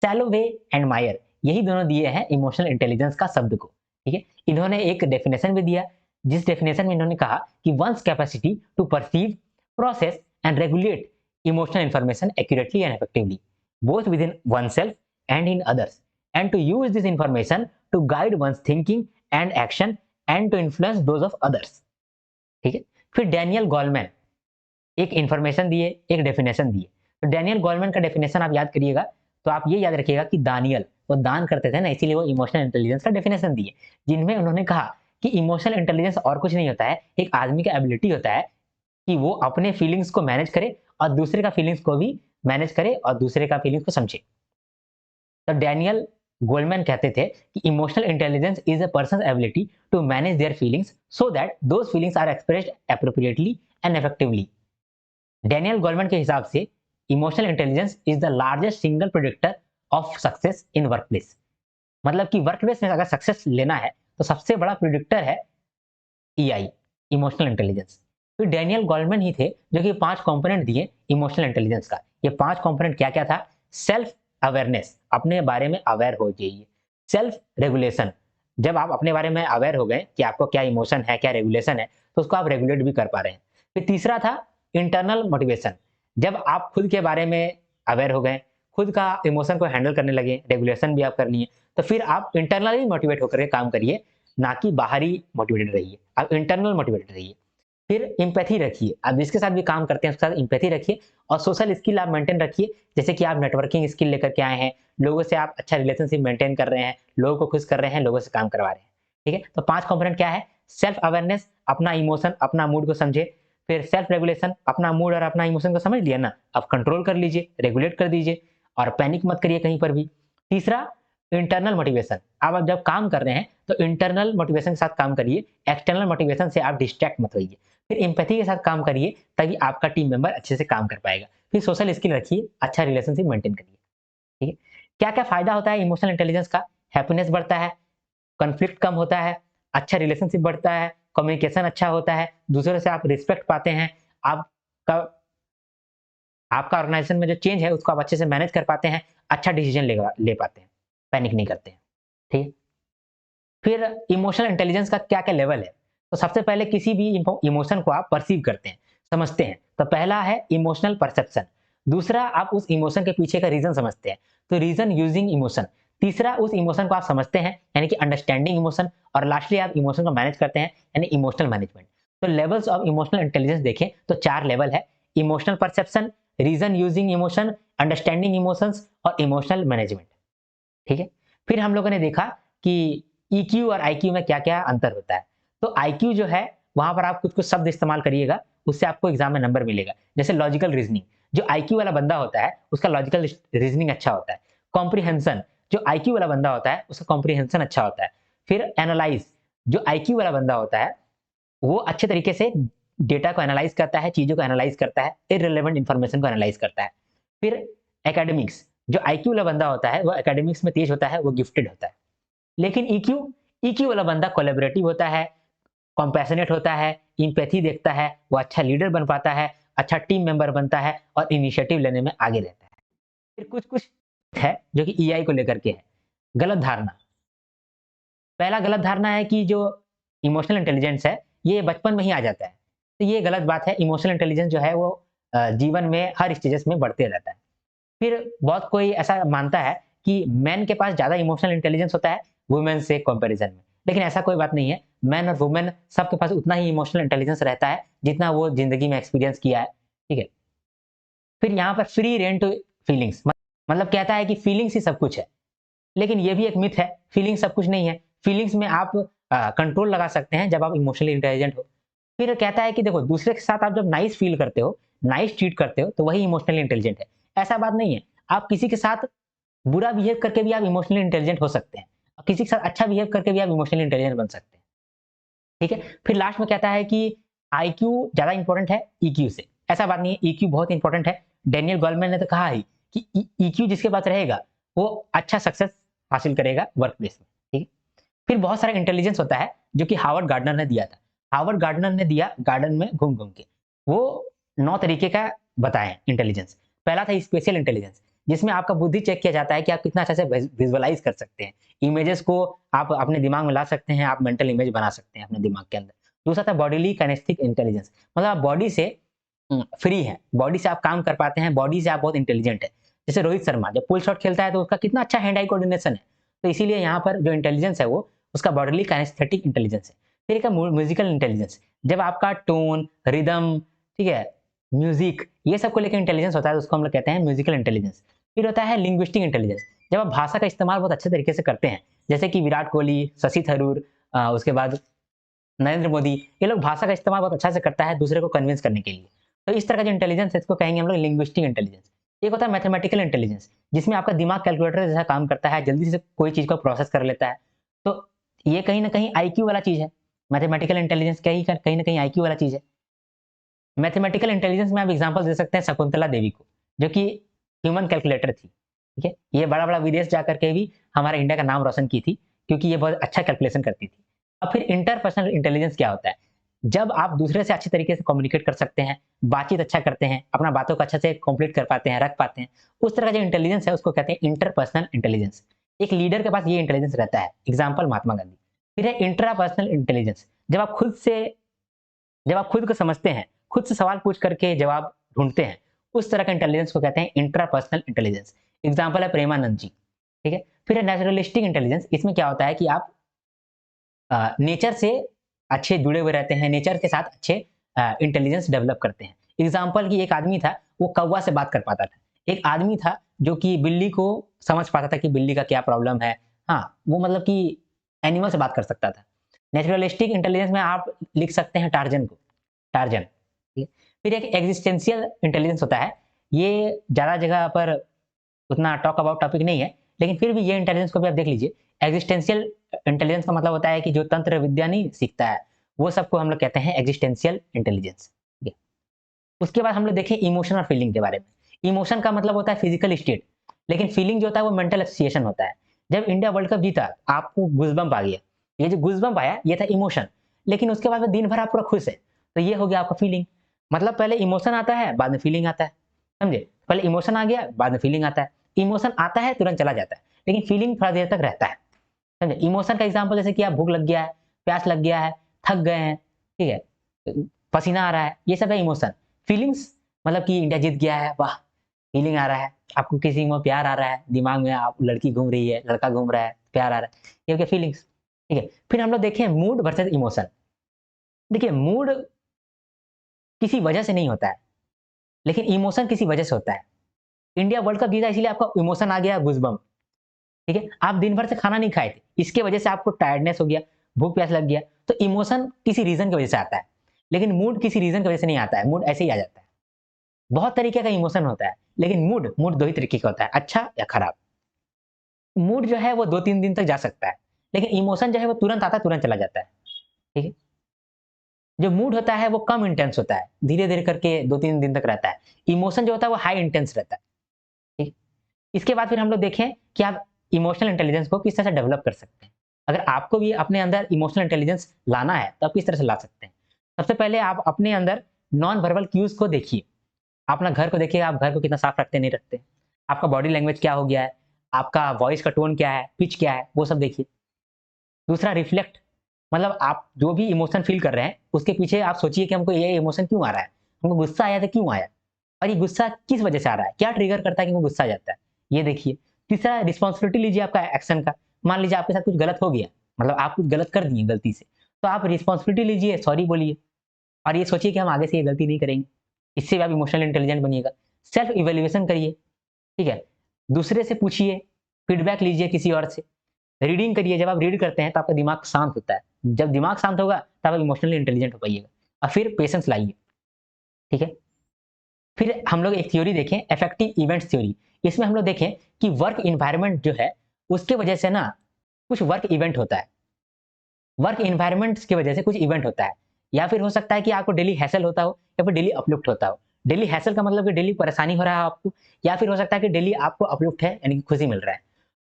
सैलोवे एंड मायर यही दोनों दिए हैं इमोशनल इंटेलिजेंस का शब्द को। ठीक है, इन्होंने एक डेफिनेशन भी दिया, जिस डेफिनेशन में इन्होंने कहा कि one's capacity to perceive, process and regulate emotional information accurately and effectively both within oneself and in others, and to use this information to guide one's thinking and action and to influence those of others। ठीक है, फिर Daniel Goleman एक information दिए, एक definition दिए। तो Daniel Goleman का definition आप याद करिएगा, तो आप ये याद रखिएगा कि दानियल वो दान करते थे ना, इसीलिए वो इमोशनल इंटेलिजेंस का डेफिनेशन दिए, जिनमें उन्होंने कहा कि इमोशनल इंटेलिजेंस और कुछ नहीं होता है, एक आदमी का एबिलिटी होता है कि वो अपने फीलिंग्स को मैनेज करे और दूसरे का फीलिंग्स को भी मैनेज करे और दूसरे का फीलिंग्स को समझे। तो डैनियल गोल्डमैन कहते थे कि emotional intelligence is a person's ability to manage their feelings so that those feelings are expressed appropriately and effectively. Daniel Goleman के हिसाब से emotional intelligence is the largest single predictor of success in workplace. मतलब कि workplace में अगर success लेना है तो सबसे बड़ा प्रेडिक्टर है ईआई, इमोशनल इंटेलिजेंस। फिर डैनियल गोल्डमैन ही थे जो कि 5 कंपोनेंट दिए इमोशनल इंटेलिजेंस का। ये 5 कंपोनेंट क्या-क्या था? सेल्फ अवेयरनेस, अपने बारे में अवेयर हो जाइए। सेल्फ रेगुलेशन, जब आप अपने बारे में अवेयर हो गए कि आपको क्या इमोशन है, क्या रेगुलेशन है, तो उसको आप रेगुलेट भी कर पा रहे हैं। फिर तीसरा था इंटरनल मोटिवेशन, जब आप खुद के बारे में अवेयर हो गए, खुद का इमोशन को हैंडल करने लगे, रेगुलेशन भी आप कर लिए, तो फिर आप इंटरनली मोटिवेट होकर के काम करिए, ना कि बाहरी मोटिवेटेड रहिए। आप इंटरनल मोटिवेटेड रहिए। फिर एम्पैथी रखिए, आप जिसके साथ भी काम करते हैं उसके साथ एम्पैथी रखिए और सोशल स्किल आप मेंटेन रखिए, जैसे कि आप नेटवर्किंग स्किल लेकर के आए हैं, लोगों से आप अच्छा रिलेशनशिप मेंटेन कर रहे हैं, लोगों को खुश कर रहे हैं, लोगों से काम करवा रहे हैं। ठीक है, तो 5 कंपोनेंट क्या है? सेल्फ अवेयरनेस, अपना इमोशन, अपना मूड को समझे। फिर सेल्फ रेगुलेशन, अपना मूड और अपना इमोशन को समझ लिया ना, अब कंट्रोल कर लीजिए, रेगुलेट कर दीजिए और पैनिक मत करिए कहीं पर भी। तीसरा इंटरनल मोटिवेशन, आप जब काम कर रहे हैं तो इंटरनल मोटिवेशन के साथ काम करिए, एक्सटर्नल मोटिवेशन से आप डिस्ट्रैक्ट मत होइए। फिर एम्पैथी के साथ काम करिए, तभी आपका टीम मेंबर अच्छे से काम कर पाएगा। फिर सोशल स्किल रखिए, अच्छा रिलेशनशिप मेंटेन करिए। ठीक है, क्या क्या फायदा होता है इमोशनल इंटेलिजेंस का? हैप्पीनेस बढ़ता है, कॉन्फ्लिक्ट कम होता है, अच्छा रिलेशनशिप बढ़ता है, कम्युनिकेशन अच्छा होता है, दूसरों से आप रिस्पेक्ट पाते हैं, आपका आपका ऑर्गेनाइजेशन में जो चेंज है उसको आप अच्छे से मैनेज कर पाते हैं, अच्छा डिसीजन ले पाते हैं, पैनिक नहीं करते हैं। ठीक है, फिर इमोशनल इंटेलिजेंस का क्या क्या लेवल है? तो सबसे पहले किसी भी इमोशन को आप परसीव करते हैं, समझते हैं, तो पहला है इमोशनल परसेप्शन। दूसरा, आप उस इमोशन के पीछे का रीजन समझते हैं, तो रीजन यूजिंग इमोशन। तीसरा, उस इमोशन को आप समझते हैं यानी कि अंडरस्टैंडिंग इमोशन। और लास्टली आप इमोशन को मैनेज करते हैं यानी इमोशनल मैनेजमेंट। तो लेवल्स ऑफ इमोशनल इंटेलिजेंस देखें तो 4 लेवल है: emotional perception, reason using emotion, understanding emotions और इमोशनल मैनेजमेंट। ठीक है, फिर हम लोगों ने देखा कि ईक्यू और आईक्यू में क्या-क्या अंतर होता है। तो आईक्यू जो है, वहाँ पर आप कुछ-कुछ शब्द इस्तेमाल करिएगा, उससे आपको एग्ज़ाम में नंबर मिलेगा। जैसे लॉजिकल रीज़निंग, जो आईक्यू वाला बंदा होता है, उसका लॉजिकल रीज़निंग अच्छा होता है। कॉम्प्रिहेंशन, जो आईक्यू वाला बंदा होता है, उसका कॉम्प्रिहेंशन अच्छा होता है। फिर एनालाइज़, जो आईक्यू वाला बंदा होता है, वो अच्छे तरीके से डेटा को एनालाइज़ करता है, चीज़ों को एनालाइज़ करता है, इर्रेलेवेंट इन्फॉर्मेशन को एनालाइज़ करता है। फिर एकेडमिक्स, जो आईक्यू वाला बंदा होता है, वो एकेडमिक्स में तेज़ होता है, वो गिफ्टेड होता है। लेकिन ईक्यू, ईक्यू वाला बंदा कोलैबोरेटिव होता है, कंपैशनेट होता है, एम्पैथी देखता है, वो अच्छा लीडर बन पाता है, अच्छा टीम मेंबर बनता है और इनिशिएटिव लेने में आगे रहता है। फिर कुछ-कुछ है जो कि ईआई को लेकर के है। गलत धारणा, पहला गलत धारणा है कि जो इमोशनल इंटेलिजेंस है, ये बचपन में ही आ जाता है। तो ये गलत बात है, इमोशनल इंटेलिजेंस जो है वो जीवन में हर स्टेजेस में बढ़ते रहता है। फिर बहुत कोई ऐसा मानता है कि मेन के पास ज़्यादा इमोशनल इंटेलिजेंस होता है वुमेन से कंपैरिजन में। लेकिन ऐसा कोई बात नहीं है। मेन और वुमेन सबके पास उतना ही इमोशनल इंटेलिजेंस रहता है, जितना वो ज़िंदगी में एक्सपीरियंस किया है। ठीक है? फिर यहाँ पर फ्री रेन टू फीलिंग्स, मतलब कहता है कि फीलिंग्स ही सब कुछ है। लेकिन ये भी एक मिथ है, फीलिंग्स सब कुछ नहीं है। फीलिंग्स में आप कंट्रोल लगा सकते हैं जब आप इमोशनली इंटेलिजेंट हो। फिर कहता है कि देखो, दूसरे के साथ आप जब नाइस फील करते हो, नाइस ट्रीट करते हो, तो वही इमोशनली इंटेलिजेंट है। ऐसा बात नहीं है। आप किसी के साथ बुरा बिहेव करके भी आप इमोशनली इंटेलिजेंट हो सकते हैं और किसी के साथ अच्छा बिहेव करके भी आप इमोशनली इंटेलिजेंट बन सकते हैं। ठीक है, फिर लास्ट में कहता है कि आईक्यू ज्यादा इंपॉर्टेंट है ईक्यू से। ऐसा बात नहीं है, ईक्यू बहुत इंपॉर्टेंट है। डेनियल गोलमैन ने तो कहा ही कि ईक्यू जिसके पास रहेगा वो अच्छा सक्सेस हासिल करेगा वर्क प्लेस में, ठीक है। फिर बहुत सारा इंटेलिजेंस होता है जो कि हार्वर्ड गार्डनर ने दिया था। हार्वर्ड गार्डनर ने दिया गार्डन में घूम घूम के, वो 9 तरीके का बताए इंटेलिजेंस। पहला था स्पेशल इंटेलिजेंस, जिसमें आपका बुद्धि चेक किया जाता है कि आप कितना अच्छे से विजुअलाइज कर सकते हैं, इमेजेस को आप अपने दिमाग में ला सकते हैं, आप मेंटल इमेज बना सकते हैं अपने दिमाग के अंदर। दूसरा था बॉडीली काइनेस्टिक इंटेलिजेंस, मतलब आप बॉडी से फ्री है, बॉडी से आप काम कर पाते हैं, बॉडी से आप बहुत इंटेलिजेंट है। जैसे रोहित शर्मा जब पुल शॉट खेलता है तो उसका कितना अच्छा हैंड आई कोऑर्डिनेशन है, तो इसीलिए यहाँ पर जो इंटेलिजेंस है वो उसका बॉडीली काइनेस्थेटिक इंटेलिजेंस है। फिर एक म्यूजिकल इंटेलिजेंस, जब आपका टोन, रिदम, ठीक है, म्यूजिक, ये सब को लेकर इंटेलिजेंस होता है, तो उसको हम लोग कहते हैं म्यूजिकल इंटेलिजेंस। फिर होता है लिंग्विस्टिक इंटेलिजेंस, जब आप भाषा का इस्तेमाल बहुत अच्छे तरीके से करते हैं, जैसे कि विराट कोहली, शशि थरूर, उसके बाद नरेंद्र मोदी, ये लोग भाषा का इस्तेमाल बहुत अच्छा से करता है दूसरे को कन्विंस करने के लिए। तो इस तरह का जो इंटेलिजेंस है इसको कहेंगे हम लोग लिंग्विस्टिक इंटेलिजेंस। एक होता है मैथमेटिकल इंटेलिजेंस, जिसमें आपका दिमाग कैलकुलेटर जैसा काम करता है, जल्दी से कोई चीज को प्रोसेस कर लेता है। तो ये कहीं ना कहीं आईक्यू वाला चीज है, मैथमेटिकल इंटेलिजेंस कहीं ना कहीं आईक्यू वाला चीज है। मैथमेटिकल इंटेलिजेंस में आप एग्जांपल दे सकते हैं शकुंतला देवी को, जो कि ह्यूमन कैलकुलेटर थी, ठीक है। ये बड़ा बड़ा विदेश जाकर के भी हमारे इंडिया का नाम रोशन की थी, क्योंकि ये बहुत अच्छा कैलकुलेशन करती थी। अब फिर इंटरपर्सनल इंटेलिजेंस क्या होता है, जब आप दूसरे से अच्छे तरीके से कम्युनिकेट कर सकते हैं, बातचीत अच्छा करते हैं, अपना बातों को अच्छे से कंप्लीट कर पाते हैं, रख पाते हैं, उस तरह का जो इंटेलिजेंस है उसको कहते हैं इंटरपर्सनल इंटेलिजेंस। एक लीडर के पास ये इंटेलिजेंस रहता है, एग्जाम्पल महात्मा गांधी। फिर है इंट्रापर्सनल इंटेलिजेंस, जब आप खुद को समझते हैं, खुद से सवाल पूछ करके जवाब ढूंढते हैं, उस तरह का इंटेलिजेंस को कहते हैं इंट्रापर्सनल इंटेलिजेंस। एग्जाम्पल है प्रेमानंद जी, ठीक है। फिर है नेचुरलिस्टिक इंटेलिजेंस, इसमें क्या होता है कि आप नेचर से अच्छे जुड़े हुए रहते हैं, नेचर के साथ अच्छे इंटेलिजेंस डेवलप करते हैं। एग्जाम्पल की एक आदमी था, वो कौवा से बात कर पाता था। एक आदमी था जो कि बिल्ली को समझ पाता था कि बिल्ली का क्या प्रॉब्लम है। हाँ, वो मतलब कि एनिमल से बात कर सकता था। नेचुरलिस्टिक इंटेलिजेंस में आप लिख सकते हैं टार्जन को, टार्जन, ठीक है। फिर एक एग्जिस्टेंशियल इंटेलिजेंस होता है, ये ज्यादा जगह पर उतना टॉक अबाउट टॉपिक नहीं है, लेकिन फिर भी ये इंटेलिजेंस को भी आप देख लीजिए। एग्जिस्टेंशियल इंटेलिजेंस का मतलब होता है कि जो तंत्र विद्या नहीं सीखता है, वो सबको हम लोग कहते हैं एग्जिस्टेंशियल इंटेलिजेंस, ठीक है। उसके बाद हम लोग देखें इमोशन और फीलिंग के बारे में। इमोशन का मतलब होता है फिजिकल स्टेट, लेकिन फीलिंग जो होता है वो मेंटल एसोसिएशन होता है। जब इंडिया वर्ल्ड कप जीता, आपको गूज़बम्प आ गया, ये जो गूज़बम्प आया ये था इमोशन, लेकिन उसके बाद में दिन भर आप पूरा खुश है, तो ये हो गया आपका फीलिंग। मतलब पहले इमोशन आता है, बाद में फीलिंग आता है, समझे। पहले इमोशन आ गया, बाद में फीलिंग आता है। इमोशन आता है तुरंत चला जाता है, लेकिन फीलिंग थोड़ा देर तक रहता है, समझे। इमोशन का एग्जांपल जैसे कि आप भूख लग गया है, प्यास लग गया है, थक गए हैं, ठीक है, पसीना आ रहा है, ये सब है इमोशन। फीलिंग्स मतलब कि इंडिया जीत गया है, वाह, फीलिंग आ रहा है, आपको किसी में प्यार आ रहा है, दिमाग में आप लड़की घूम रही है, लड़का घूम रहा है, प्यार आ रहा है, ये हो गया फीलिंग्स, ठीक है। फिर हम लोग देखें मूड वर्सेस इमोशन। देखिए, मूड किसी वजह से नहीं होता है, लेकिन इमोशन किसी वजह से होता है। इंडिया वर्ल्ड कप जीता इसलिए आपका इमोशन आ गया गूज़बम्प, ठीक है। आप दिन भर से खाना नहीं खाए थे, इसके वजह से आपको टायर्डनेस हो गया, भूख प्यास लग गया, तो इमोशन किसी रीजन की वजह से आता है, लेकिन मूड किसी रीजन की वजह से नहीं आता है, मूड ऐसे ही आ जाता है। बहुत तरीके का इमोशन होता है, लेकिन मूड मूड दो ही तरीके का होता है, अच्छा या खराब। मूड जो है वो 2-3 दिन तक जा सकता है, लेकिन इमोशन जो है वो तुरंत आता है, तुरंत चला जाता है, ठीक है। जो मूड होता है वो कम इंटेंस होता है, धीरे धीरे करके 2-3 दिन तक रहता है। इमोशन जो होता है वो हाई इंटेंस रहता है, ठीक। इसके बाद फिर हम लोग देखें कि आप इमोशनल इंटेलिजेंस को किस तरह से डेवलप कर सकते हैं। अगर आपको भी अपने अंदर इमोशनल इंटेलिजेंस लाना है तो आप किस तरह से ला सकते हैं। सबसे पहले आप अपने अंदर नॉन वर्बल क्यूज को देखिए। अपना घर को देखिए, आप घर को कितना साफ रखते नहीं रखते, आपका बॉडी लैंग्वेज क्या हो गया है, आपका वॉइस का टोन क्या है, पिच क्या है, वो सब देखिए। दूसरा रिफ्लेक्ट, मतलब आप जो भी इमोशन फील कर रहे हैं उसके पीछे आप सोचिए कि हमको ये इमोशन क्यों आ रहा है, हमको गुस्सा आया था क्यों आया, और ये गुस्सा किस वजह से आ रहा है, क्या ट्रिगर करता है कि हमको गुस्सा आ जाता है, ये देखिए। तीसरा रिस्पॉन्सिबिलिटी लीजिए आपका एक्शन का। मान लीजिए आपके साथ कुछ गलत हो गया, मतलब आप कुछ गलत कर दिए गलती से, तो आप रिस्पॉन्सिबिलिटी लीजिए, सॉरी बोलिए, और ये सोचिए कि हम आगे से ये गलती नहीं करेंगे। इससे भी आप इमोशनल इंटेलिजेंट बनिएगा। सेल्फ इवेल्युएशन करिए, ठीक है, दूसरे से पूछिए, फीडबैक लीजिए किसी और से। रीडिंग करिए, जब आप रीड करते हैं तो आपका दिमाग शांत होता है, जब दिमाग शांत होगा तब आप इमोशनली इंटेलिजेंट हो पाइएगा। और फिर पेशेंस लाइए, ठीक है। फिर हम लोग एक थ्योरी देखें, इफेक्टिव इवेंट्स थ्योरी। इसमें हम लोग देखें कि वर्क इन्वायरमेंट जो है उसके वजह से ना कुछ वर्क इवेंट होता है, वर्क इन्वायरमेंट्स की वजह से कुछ इवेंट होता है। या फिर हो सकता है कि आपको डेली हैसल होता हो या फिर डेली अपलिफ्ट होता हो। डेली हैसल का मतलब कि डेली परेशानी हो रहा है आपको, या फिर हो सकता है कि डेली आपको अपलिफ्ट है यानी कि खुशी मिल रहा है।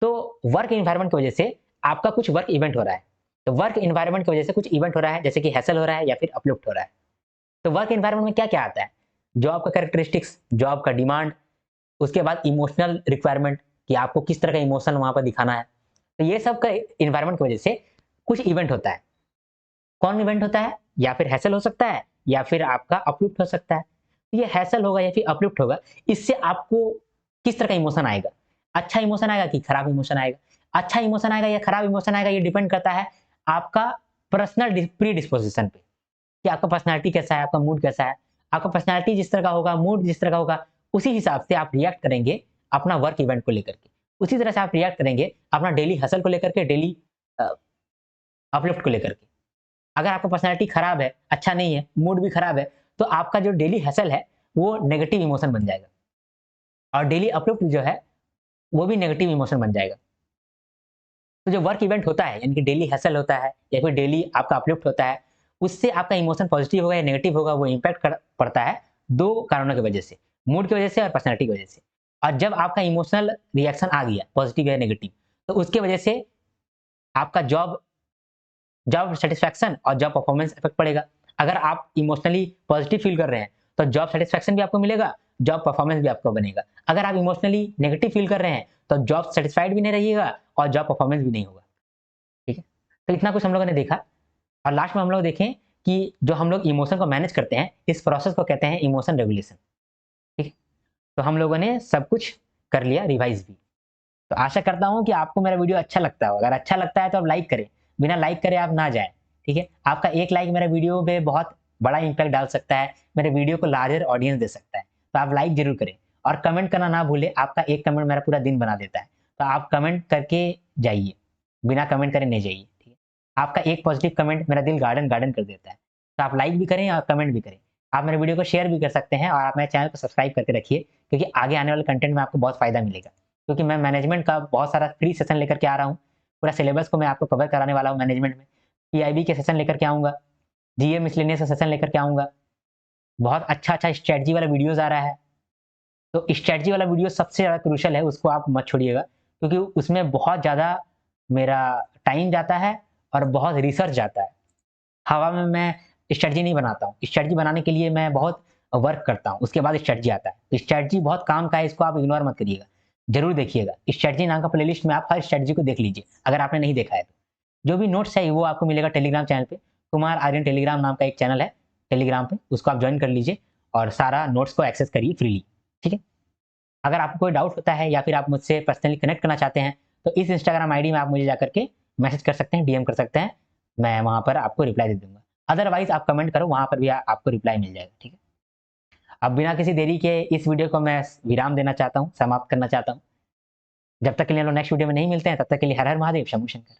तो वर्क एनवायरनमेंट की वजह से आपका कुछ वर्क इवेंट हो रहा है। तो वर्क एनवायरनमेंट की वजह से कुछ इवेंट हो रहा है, जैसे कि हैसल हो रहा है या फिर अपलिफ्ट हो रहा है। तो वर्क एनवायरनमेंट में क्या-क्या आता है? जॉब का कैरेक्टरिस्टिक्स, जॉब का डिमांड, उसके बाद इमोशनल रिक्वायरमेंट कि आपको किस तरह का इमोशन वहाँ पर दिखाना है। तो ये सब का एनवायरनमेंट की वजह से कुछ इवेंट होता है। कौन इवेंट होता है? या फिर हैसल हो सकता है या फिर आपका अपलिफ्ट हो सकता है। तो ये हैसल होगा या फिर अपलिफ्ट होगा, इससे आपको किस तरह का इमोशन आएगा? अच्छा इमोशन आएगा कि खराब इमोशन आएगा? अच्छा इमोशन आएगा या खराब इमोशन आएगा, ये डिपेंड करता है आपका पर्सनल प्रीडिस्पोजिशन पे कि आपका पर्सनैलिटी कैसा है, आपका मूड कैसा है। आपका पर्सनैलिटी जिस तरह का होगा, मूड जिस तरह का होगा, उसी हिसाब से आप रिएक्ट करेंगे अपना वर्क इवेंट को लेकर के। उसी तरह से आप रिएक्ट करेंगे अपना डेली हसल को लेकर के, डेली अ, अपलिफ्ट को लेकर के। अगर आपका पर्सनैलिटी खराब है, अच्छा नहीं है, मूड भी खराब है, तो आपका जो डेली हसल है, वो नेगेटिव इमोशन बन जाएगा और डेली अपलिफ्ट जो है, वो भी नेगेटिव इमोशन बन जाएगा। तो जो वर्क इवेंट होता है, यानी कि डेली हसल होता है या फिर डेली आपका अपलिफ्ट होता है, उससे आपका इमोशन पॉजिटिव होगा या नेगेटिव होगा, वो इम्पैक्ट पड़ता है 2 कारणों की वजह से, मूड की वजह से और पर्सनैलिटी की वजह से। और जब आपका इमोशनल रिएक्शन आ गया, पॉजिटिव या नेगेटिव, तो उसकी वजह से आपका जॉब जॉब सैटिस्फैक्शन और जॉब परफॉर्मेंस इफेक्ट पड़ेगा। अगर आप इमोशनली पॉजिटिव फील कर रहे हैं, तो जॉब सैटिस्फैक्शन भी आपको मिलेगा, जॉब परफॉर्मेंस भी आपको बनेगा। अगर आप इमोशनली नेगेटिव फील कर रहे हैं, तो जॉब सैटिस्फाइड भी नहीं रहिएगा और जॉब परफॉर्मेंस भी नहीं होगा। ठीक है? तो इतना कुछ हम लोगों ने देखा और लास्ट में हम लोग देखें कि जो हम लोग इमोशन को मैनेज करते हैं, इस प्रोसेस को कहते हैं इमोशन रेगुलेशन। ठीक है? तो हम लोगों ने सब कुछ कर लिया, रिवाइज़ भी। तो आशा करता हूँ कि आपको मेरा वीडियो अच्छा लगता होगा। अगर अच्छा लगता है तो आप लाइक करें, बिना लाइक करे आप ना जाएँ, ठीक है? आपका एक लाइक मेरे वीडियो पे बहुत बड़ा इम्पैक्ट डाल सकता है, मेरे वीडियो को लार्जर ऑडियंस दे सकता है। तो आप लाइक ज़रूर करें और कमेंट करना ना भूलें, आपका एक कमेंट मेरा पूरा दिन बना देता है। तो आप कमेंट करके जाइए, बिना कमेंट करे नहीं जाइए, ठीक है? आपका एक पॉजिटिव कमेंट मेरा दिल गार्डन गार्डन कर देता है। तो आप लाइक भी करें और कमेंट भी करें। आप मेरे वीडियो को शेयर भी कर सकते हैं और आप मेरे चैनल को सब्सक्राइब करके रखिए, क्योंकि आगे आने वाले कंटेंट में आपको बहुत फ़ायदा मिलेगा। क्योंकि मैं मैनेजमेंट का बहुत सारा फ्री सेशन लेकर के आ रहा हूँ। पूरा सिलेबस को मैं आपको कवर कराने वाला हूँ मैनेजमेंट में। पीआईबी के सेशन लेकर के आऊँगा, जीए मिसलेनियस का सेशन लेकर के आऊँगा। बहुत अच्छा-अच्छा स्ट्रैटेजी वाला वीडियोज़ आ रहा है। तो स्ट्रैटेजी वाला वीडियो सबसे ज़्यादा क्रूशियल है, उसको आप मत छोड़िएगा, क्योंकि उसमें बहुत ज़्यादा मेरा टाइम जाता है और बहुत रिसर्च जाता है। हवा में मैं स्ट्रैटेजी नहीं बनाता हूँ। स्ट्रैटेजी बनाने के लिए मैं बहुत वर्क करता हूँ, उसके बाद स्ट्रैटेजी आता है। तो स्ट्रैटेजी बहुत काम का है, इसको आप इग्नोर मत करिएगा। ज़रूर देखिएगा। स्ट्रैटेजी नाम का प्लेलिस्ट में आप हर स्ट्रैटेजी को देख लीजिए, अगर आपने नहीं देखा है तो। जो भी नोट्स है वो आपको मिलेगा टेलीग्राम चैनल पे। कुमार आर्यन टेलीग्राम नाम का एक चैनल है टेलीग्राम पे, उसको आप जॉइन कर लीजिए और सारा नोट्स को एक्सेस करिए फ्रीली, ठीक है? अगर आपको कोई डाउट होता है या फिर आप मुझसे पर्सनली कनेक्ट करना चाहते हैं, तो इस इंस्टाग्राम आईडी में आप मुझे जाकर के मैसेज कर सकते हैं, डीएम कर सकते हैं। मैं वहाँ पर आपको रिप्लाई दे दूँगा। अदरवाइज़ आप कमेंट करो, वहाँ पर भी आपको रिप्लाई मिल जाएगा, ठीक है? अब बिना किसी देरी के इस वीडियो को मैं विराम देना चाहता हूँ, समाप्त करना चाहता हूँ। जब तक के लिए हम लोग नेक्स्ट वीडियो में नहीं मिलते हैं, तब तक के लिए हर हर महादेव, शंभू शंकर।